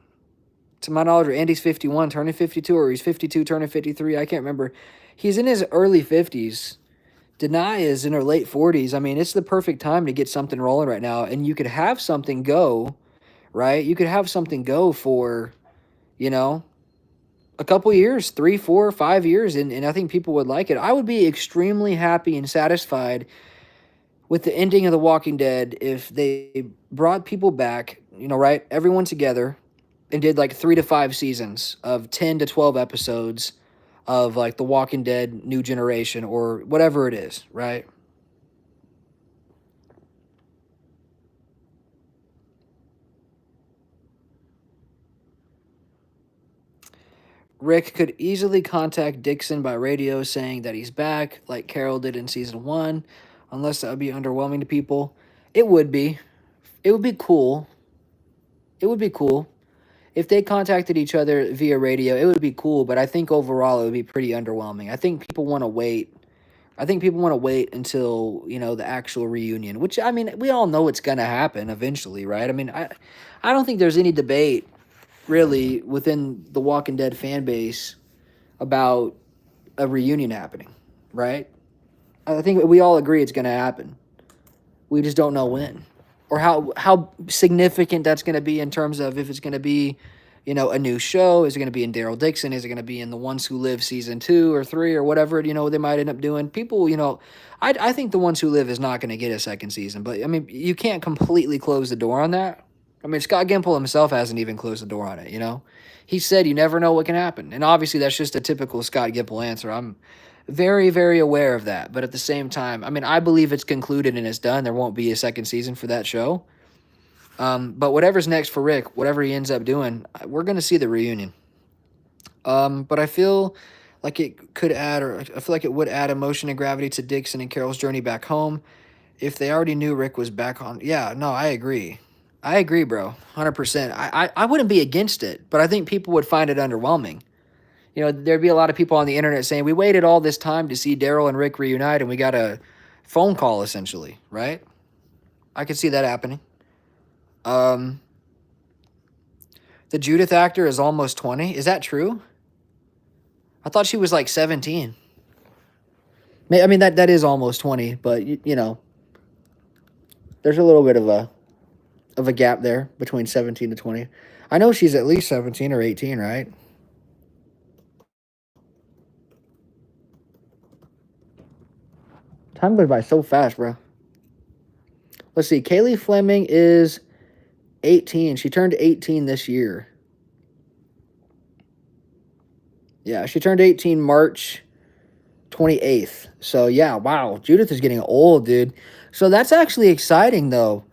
To my knowledge, or Andy's 51, turning 52, or he's 52, turning 53. I can't remember. He's in his early 50s. Denai is in her late 40s. I mean, it's the perfect time to get something rolling right now, and you could have something go, right? You could have something go for, you know, a couple years, 3, 4, 5 years, and I think people would like it. I would be extremely happy and satisfied with the ending of The Walking Dead if they brought people back, right? Everyone together and did like 3 to 5 seasons of 10 to 12 episodes of like The Walking Dead New Generation or whatever it is, right? Rick could easily contact Dixon by radio saying that he's back, like Carol did in season one, unless that would be underwhelming to people. It would be. It would be cool. It would be cool. If they contacted each other via radio, it would be cool, but I think overall it would be pretty underwhelming. I think people want to wait. I think people want to wait until, the actual reunion, which, I mean, we all know it's going to happen eventually, right? I mean, I don't think there's any debate really within the Walking Dead fan base about a reunion happening, right? I think we all agree it's going to happen. We just don't know when or how significant that's going to be in terms of if it's going to be, a new show. Is it going to be in Daryl Dixon? Is it going to be in The Ones Who Live season 2 or 3 or whatever, they might end up doing? People, I think The Ones Who Live is not going to get a second season, but I mean, you can't completely close the door on that. I mean, Scott Gimple himself hasn't even closed the door on it. He said you never know what can happen. And obviously that's just a typical Scott Gimple answer. I'm very, very aware of that. But at the same time, I mean, I believe it's concluded and it's done. There won't be a second season for that show. But whatever's next for Rick, whatever he ends up doing, we're going to see the reunion. But I feel like it could add, or I feel like it would add emotion and gravity to Dixon and Carol's journey back home if they already knew Rick was back on. Yeah, no, I agree. I agree, bro. 100%. I wouldn't be against it, but I think people would find it underwhelming. There'd be a lot of people on the internet saying, we waited all this time to see Daryl and Rick reunite, and we got a phone call, essentially, right? I could see that happening. Um, the Judith actor is almost 20. Is that true? I thought she was like 17. I mean, that is almost 20, but, there's a little bit of a gap there between 17 to 20. I know she's at least 17 or 18, right? Time goes by so fast, bro. Let's see. Kaylee Fleming is 18. She turned 18 this year. Yeah, she turned 18 March 28th. So yeah, wow, Judith is getting old, dude. So that's actually exciting though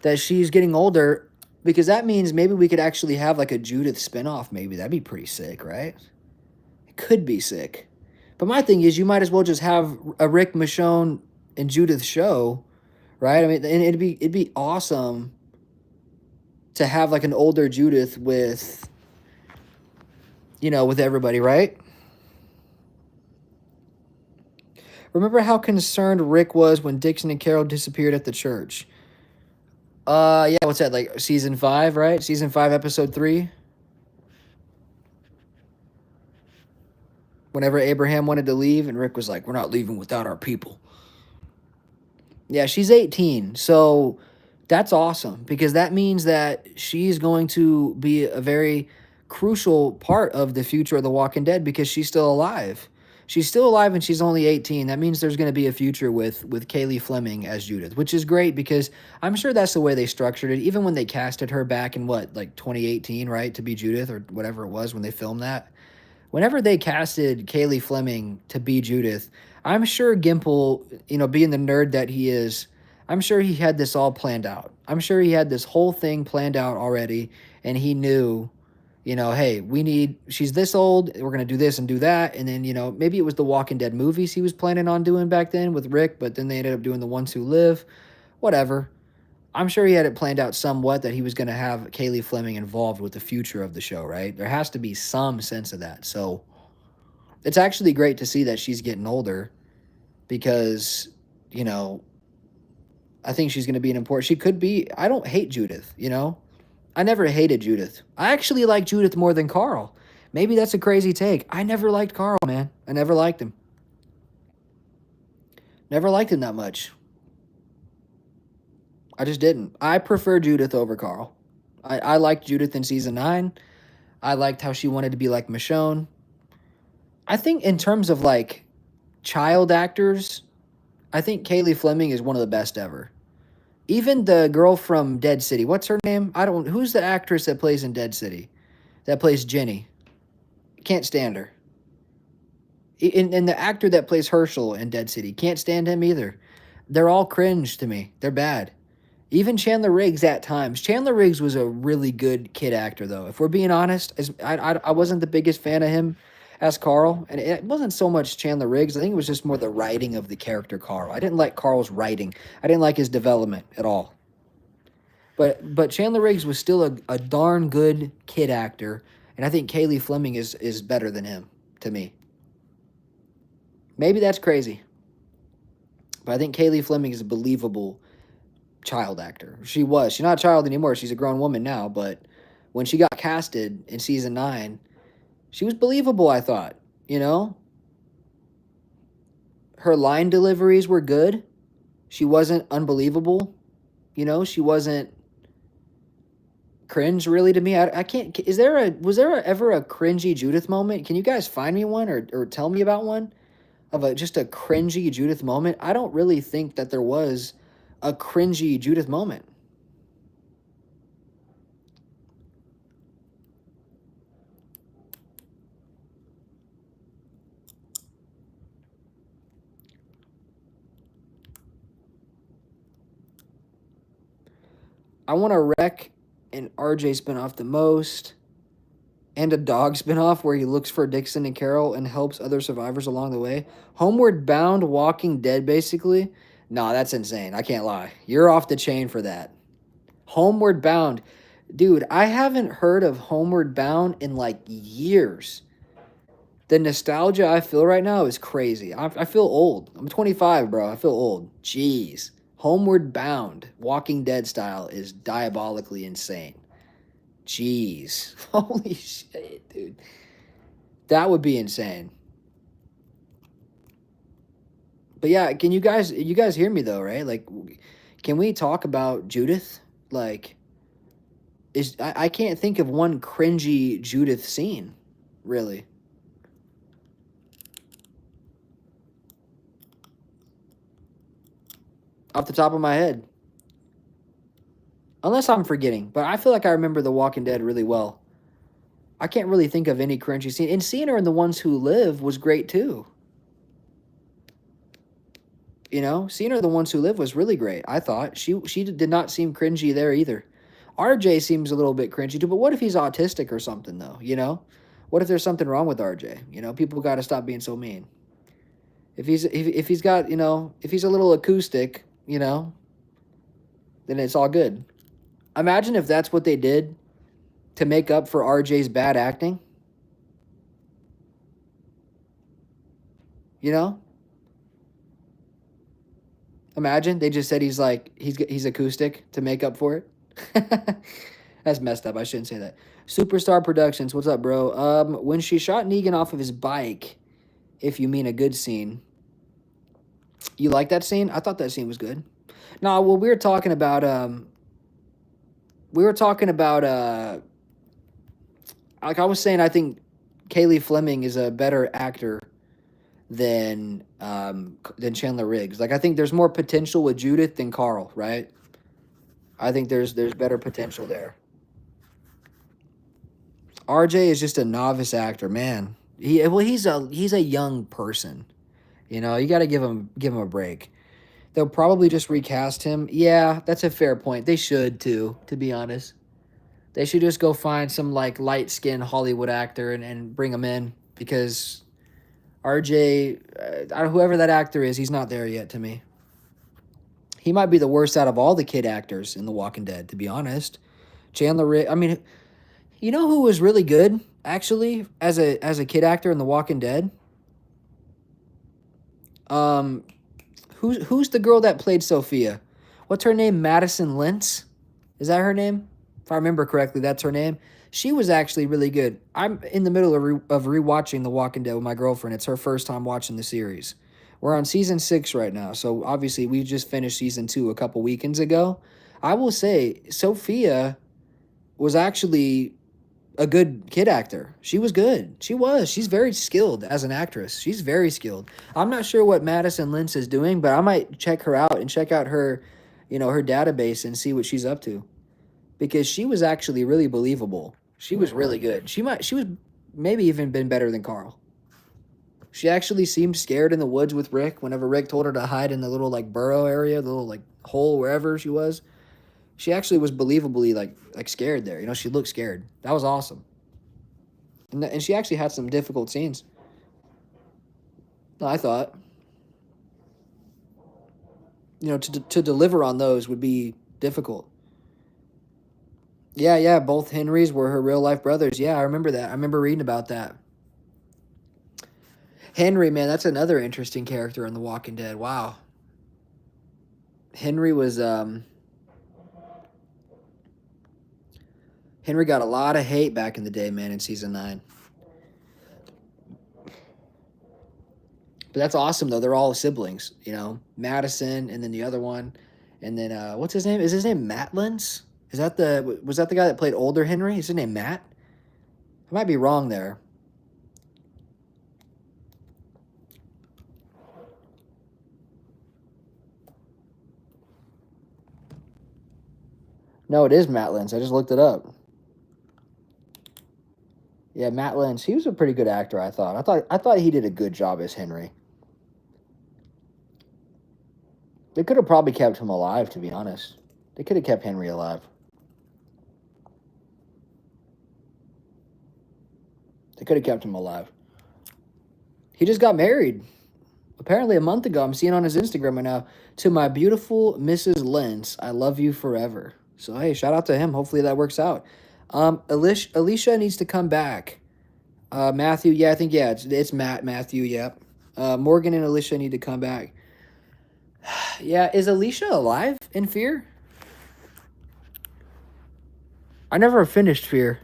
that she's getting older because that means maybe we could actually have like a Judith spinoff. Maybe that'd be pretty sick, right? It could be sick. But my thing is, you might as well just have a Rick Michonne and Judith show, right? I mean, and it'd be awesome to have like an older Judith with, with everybody, right? Remember how concerned Rick was when Dixon and Carol disappeared at the church? Yeah, what's that, like season 5, right? Season 5, episode 3? Whenever Abraham wanted to leave and Rick was like, we're not leaving without our people. Yeah, she's 18. So that's awesome because that means that she's going to be a very crucial part of the future of The Walking Dead because she's still alive. She's still alive and she's only 18. That means there's going to be a future with Kaylee Fleming as Judith, which is great because I'm sure that's the way they structured it. Even when they casted her back in what, like 2018, right, to be Judith or whatever it was when they filmed that. Whenever they casted Kaylee Fleming to be Judith, I'm sure Gimple, being the nerd that he is, I'm sure he had this all planned out. I'm sure he had this whole thing planned out already, and he knew, hey, she's this old, we're going to do this and do that, and then, maybe it was the Walking Dead movies he was planning on doing back then with Rick, but then they ended up doing The Ones Who Live, whatever. I'm sure he had it planned out somewhat that he was going to have Kaylee Fleming involved with the future of the show, right? There has to be some sense of that. So it's actually great to see that she's getting older because, I think she's going to be an important. She could be. I don't hate Judith. I never hated Judith. I actually like Judith more than Carl. Maybe that's a crazy take. I never liked Carl, man. I never liked him. Never liked him that much. I just didn't. I prefer Judith over Carl. I liked Judith in season 9. I liked how she wanted to be like Michonne. I think in terms of like child actors, I think Kaylee Fleming is one of the best ever. Even the girl from Dead City, what's her name? Who's the actress that plays in Dead City? That plays Jenny. Can't stand her. And the actor that plays Herschel in Dead City, can't stand him either. They're all cringe to me. They're bad. Even Chandler Riggs at times. Chandler Riggs was a really good kid actor, though. If we're being honest, I wasn't the biggest fan of him as Carl. And it wasn't so much Chandler Riggs. I think it was just more the writing of the character Carl. I didn't like Carl's writing. I didn't like his development at all. But Chandler Riggs was still a darn good kid actor. And I think Kaylee Fleming is better than him, to me. Maybe that's crazy. But I think Kaylee Fleming is a believable child actor. She was. She's not a child anymore. She's a grown woman now. But when she got casted in season 9, she was believable, I thought. Her line deliveries were good. She wasn't unbelievable. She wasn't cringe really to me. I can't. Was there ever a cringy Judith moment? Can you guys find me one or tell me about one of just a cringy Judith moment? I don't really think that there was a cringy Judith moment. I want a Wreck and RJ spinoff the most, and a dog spinoff where he looks for Dixon and Carol and helps other survivors along the way. Homeward Bound, Walking Dead, basically. No, that's insane. I can't lie. You're off the chain for that. Homeward Bound. Dude, I haven't heard of Homeward Bound in like years. The nostalgia I feel right now is crazy. I feel old. I'm 25, bro. I feel old. Jeez. Homeward Bound, Walking Dead style, is diabolically insane. Jeez. Holy shit, dude. That would be insane. But yeah, can you guys hear me though, right? Like, can we talk about Judith? Like, I can't think of one cringy Judith scene, really. Off the top of my head. Unless I'm forgetting, but I feel like I remember The Walking Dead really well. I can't really think of any cringy scene. And seeing her in The Ones Who Live was great too. You know, seeing her in The Ones Who Live was really great. I thought she did not seem cringy there either. RJ seems a little bit cringy too, but what if he's autistic or something though? You know, what if there's something wrong with RJ? You know, people got to stop being so mean. If he's got, you know, if he's a little acoustic, you know, then it's all good. Imagine if that's what they did to make up for RJ's bad acting. You know, imagine they just said he's acoustic to make up for it. That's messed up. I shouldn't say that. Superstar Productions, what's up, bro? When she shot Negan off of his bike, if you mean a good scene, you like that scene? I thought that scene was good. No, well, we were talking about like I was saying, I think Kaylee Fleming is a better actor than Chandler Riggs. Like I think there's more potential with Judith than Carl, right? I think there's better potential there. RJ is just a novice actor, man. He's a young person. You know, you got to give him a break. They'll probably just recast him. Yeah, that's a fair point. They should too, to be honest. They should just go find some like light skinned Hollywood actor and bring him in because RJ, whoever that actor is, he's not there yet to me. He might be the worst out of all the kid actors in The Walking Dead, to be honest. I mean, you know who was really good actually as a kid actor in The Walking Dead? Um, who's the girl that played Sophia? What's her name? Madison Lintz? Is that her name? If I remember correctly, that's her name. She was actually really good. I'm in the middle of rewatching The Walking Dead with my girlfriend. It's her first time watching the series. We're on season 6 right now, so obviously we just finished season 2 a couple weekends ago. I will say Sophia was actually a good kid actor. She was good. She was. She's very skilled as an actress. She's very skilled. I'm not sure what Madison Lintz is doing, but I might check her out and check out her, you know, her database and see what she's up to. Because she was actually really believable. She was really good. She was maybe even been better than Carl. She actually seemed scared in the woods with Rick whenever Rick told her to hide in the little like burrow area, the little like hole wherever she was. She actually was believably like scared there. You know, she looked scared. That was awesome. And she actually had some difficult scenes. I thought, you know, to deliver on those would be difficult. Yeah, yeah, both Henrys were her real life brothers. Yeah, I remember that. I remember reading about that. Henry, man, that's another interesting character in The Walking Dead. Wow. Henry was Henry got a lot of hate back in the day, man, in season 9. But that's awesome though. They're all siblings, you know. Madison and then the other one. And then what's his name? Is his name Matt Lentz? Was that the guy that played older Henry? Is his name Matt? I might be wrong there. No, it is Matt Lentz. I just looked it up. Yeah, Matt Lentz. He was a pretty good actor, I thought. I thought he did a good job as Henry. They could have probably kept him alive, to be honest. They could have kept Henry alive. They could have kept him alive. He just got married. Apparently a month ago. I'm seeing on his Instagram right now. To my beautiful Mrs. Lentz, I love you forever. So, hey, shout out to him. Hopefully that works out. Alicia needs to come back. Matthew, yeah, I think, yeah, it's Matthew, yep. Morgan and Alicia need to come back. Yeah, is Alicia alive in Fear? I never finished Fear.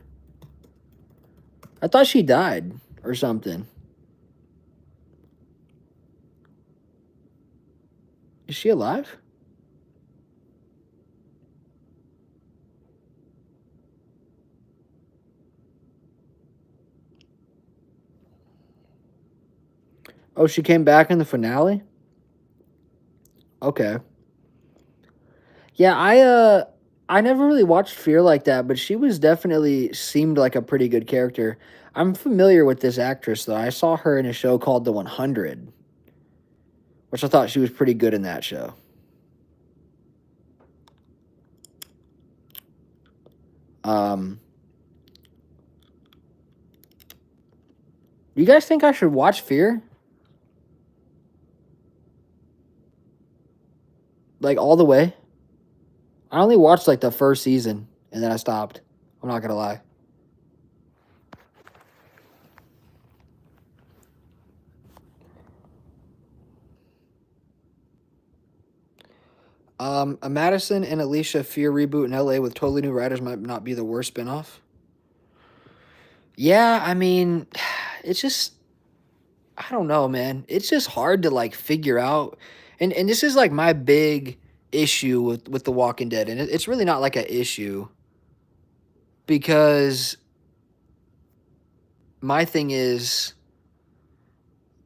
I thought she died or something. Is she alive? Oh, she came back in the finale? Okay. Yeah, I never really watched Fear like that, but she was definitely seemed like a pretty good character. I'm familiar with this actress though. I saw her in a show called The 100, which I thought she was pretty good in that show. Um, you guys think I should watch Fear? Like all the way? I only watched like the first season and then I stopped. I'm not gonna lie. A Madison and Alicia Fear reboot in LA with totally new writers might not be the worst spinoff. Yeah, I mean, it's just I don't know, man. It's just hard to like figure out, and this is like my big issue with The Walking Dead, and it's really not like an issue because my thing is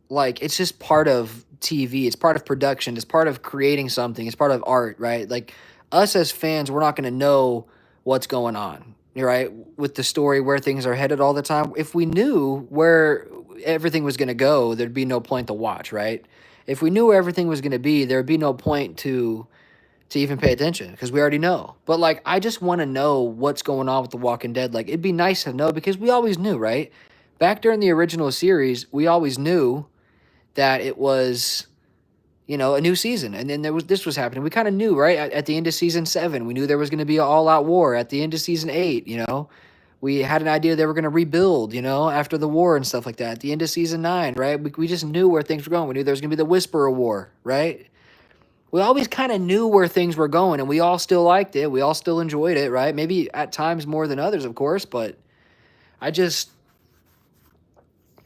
like it's just part of TV. It's part of production. It's part of creating something. It's part of art, right? Like us as fans, we're not going to know what's going on, right? With the story, where things are headed all the time. If we knew where everything was going to go, there'd be no point to watch, right? If we knew where everything was going to be, there'd be no point to even pay attention because we already know. But like, I just want to know what's going on with The Walking Dead. Like, it'd be nice to know because we always knew, right? Back during the original series, we always knew that it was, you know, a new season, and then this was happening. We kind of knew, right? At the end of season 7, we knew there was going to be an all-out war. At the end of season 8, you know, we had an idea they were going to rebuild, you know, after the war and stuff like that. At the end of season 9, right? We just knew where things were going. We knew there was going to be the Whisperer War, right? We always kind of knew where things were going, and we all still liked it. We all still enjoyed it, right? Maybe at times more than others, of course, but I just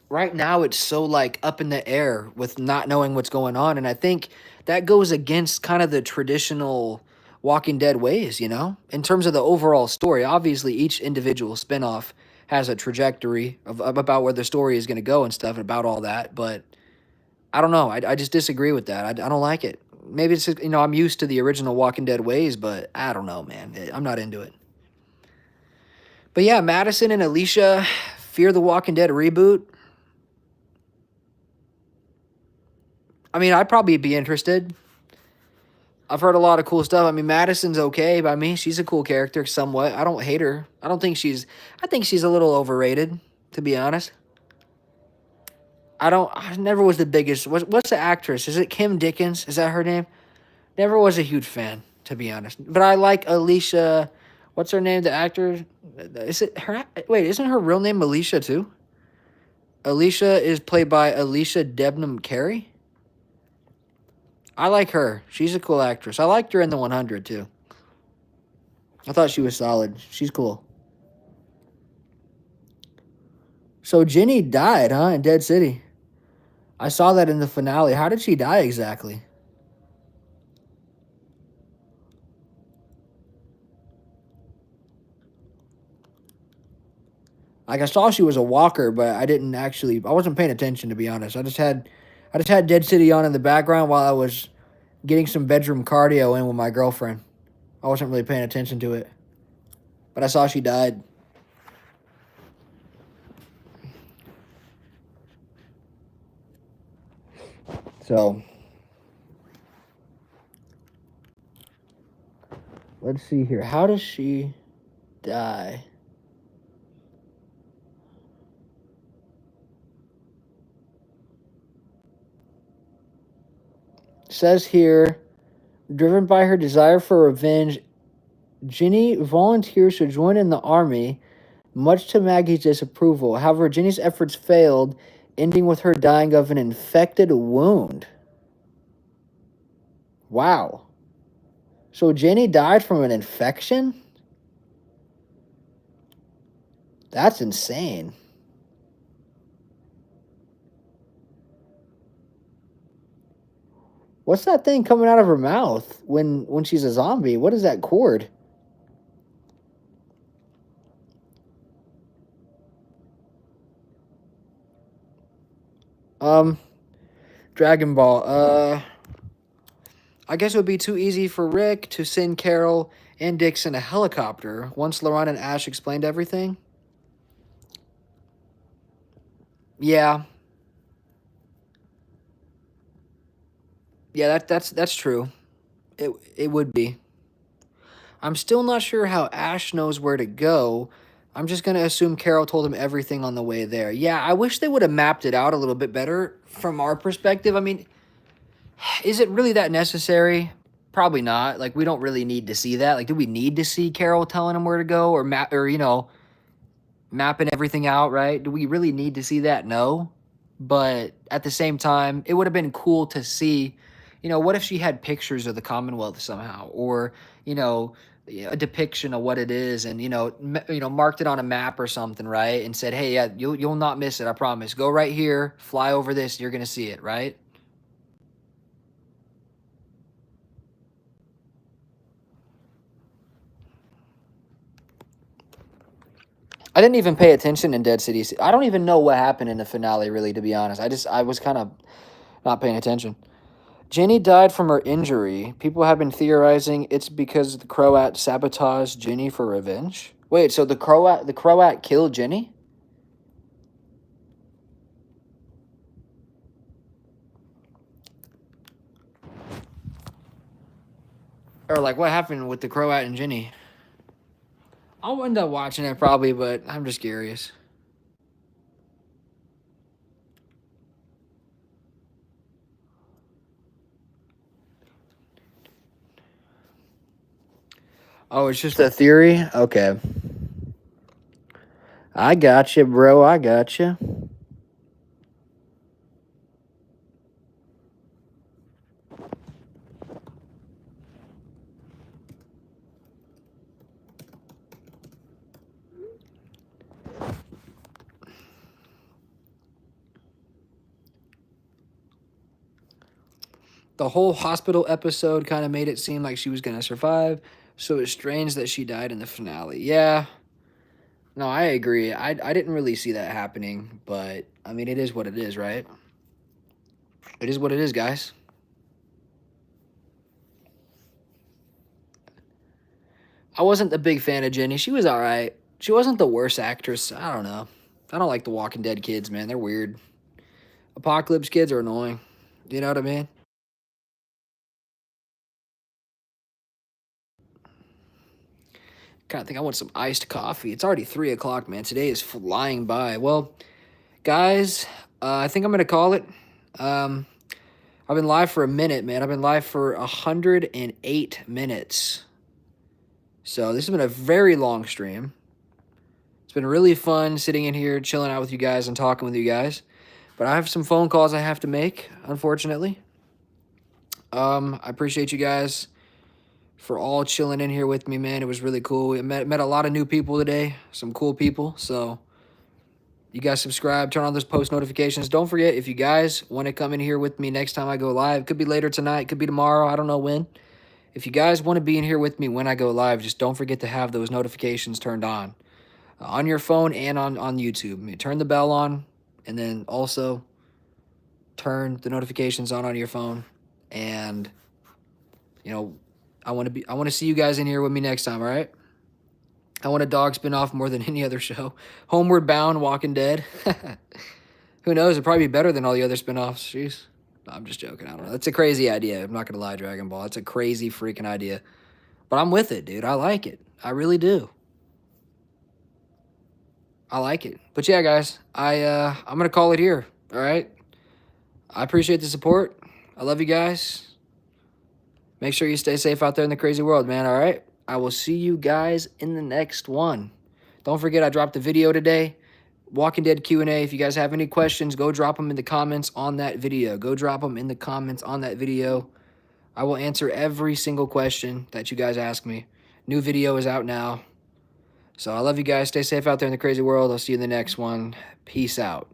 right now it's so like up in the air with not knowing what's going on, and I think that goes against kind of the traditional Walking Dead ways, you know, in terms of the overall story. Obviously, each individual spinoff has a trajectory of about where the story is going to go and stuff and about all that, but I don't know. I just disagree with that. I don't like it. Maybe it's just, you know, I'm used to the original Walking Dead ways, but I don't know, man. I'm not into it. But yeah, Madison and Alicia, Fear the Walking Dead reboot. I mean, I'd probably be interested. I've heard a lot of cool stuff. I mean, Madison's okay by me. She's a cool character somewhat. I don't hate her. I don't think she's. I think she's a little overrated, to be honest. I don't. I never was the biggest. What's the actress? Is it Kim Dickens? Is that her name? Never was a huge fan, to be honest. But I like Alicia. What's her name? The actor. Is it her? Wait, isn't her real name Alicia too? Alicia is played by Alicia Debnam Carey. I like her. She's a cool actress. I liked her in the 100 too. I thought she was solid. She's cool. So Ginny died, huh, in Dead City. I saw that in the finale. How did she die exactly? Like I saw she was a walker, but I didn't actually. I wasn't paying attention to be honest. I just had Dead City on in the background while I was getting some bedroom cardio in with my girlfriend. I wasn't really paying attention to it, but I saw she died. So let's see here. How does she die? It says here, driven by her desire for revenge, Ginny volunteers to join in the army, much to Maggie's disapproval. However, Ginny's efforts failed, ending with her dying of an infected wound. Wow. So Ginny died from an infection? That's insane. What's that thing coming out of her mouth when she's a zombie? What is that cord? Um, Dragon Ball. I guess it would be too easy for Rick to send Carol and Dixon a helicopter once LaRon and Ash explained everything. Yeah. Yeah, that's true. It would be. I'm still not sure how Ash knows where to go. I'm just going to assume Carol told him everything on the way there. Yeah, I wish they would have mapped it out a little bit better from our perspective. I mean, is it really that necessary? Probably not. Like, we don't really need to see that. Like, do we need to see Carol telling him where to go or map or, mapping everything out, right? Do we really need to see that? No. But at the same time, it would have been cool to see, what if she had pictures of the Commonwealth somehow, or, you know, a depiction of what it is, and marked it on a map or something, right? And said, hey, yeah, you'll not miss it, I promise. Go right here, fly over this, you're gonna see it, right? I didn't even pay attention in Dead City. I don't even know what happened in the finale, really, to be honest. I was kind of not paying attention. Jenny died from her injury. People have been theorizing it's because the Croat sabotaged Jenny for revenge. Wait, so the Croat killed Jenny? Or like what happened with the Croat and Jenny? I'll end up watching it probably, but I'm just curious. Oh, it's just a theory? Okay. I got you, bro. I got you. The whole hospital episode kind of made it seem like she was going to survive, so it's strange that she died in the finale. Yeah. No, I agree. I didn't really see that happening, but I mean, it is what it is, right? It is what it is, guys. I wasn't a big fan of Jenny. She was all right. She wasn't the worst actress. I don't know. I don't like the Walking Dead kids, man. They're weird. Apocalypse kids are annoying. You know what I mean? Kind of think I want some iced coffee. It's already 3 o'clock, man. Today is flying by. Well, guys, I think I'm gonna call it. Um, I've been live for a minute, man. I've been live for 108 minutes. So this has been a very long stream. It's been really fun sitting in here, chilling out with you guys and talking with you guys. But I have some phone calls I have to make, unfortunately. I appreciate you guys for all chilling in here with me, man. It was really cool. We met a lot of new people today, some cool people. So you guys subscribe, turn on those post notifications. Don't forget, if you guys want to come in here with me next time I go live, could be later tonight, could be tomorrow, I don't know when. If you guys want to be in here with me when I go live, just don't forget to have those notifications turned on your phone and on YouTube. You turn the bell on, and then also turn the notifications on your phone. And I want to see you guys in here with me next time. All right. I want a dog spinoff more than any other show. Homeward Bound, Walking Dead. Who knows? It'd probably be better than all the other spinoffs. Jeez. No, I'm just joking. I don't know. That's a crazy idea. I'm not gonna lie, Dragon Ball. That's a crazy freaking idea. But I'm with it, dude. I like it. I really do. I like it. But yeah, guys, I'm gonna call it here. All right. I appreciate the support. I love you guys. Make sure you stay safe out there in the crazy world, man. All right. I will see you guys in the next one. Don't forget, I dropped a video today. Walking Dead Q&A. If you guys have any questions, go drop them in the comments on that video. Go drop them in the comments on that video. I will answer every single question that you guys ask me. New video is out now. So I love you guys. Stay safe out there in the crazy world. I'll see you in the next one. Peace out.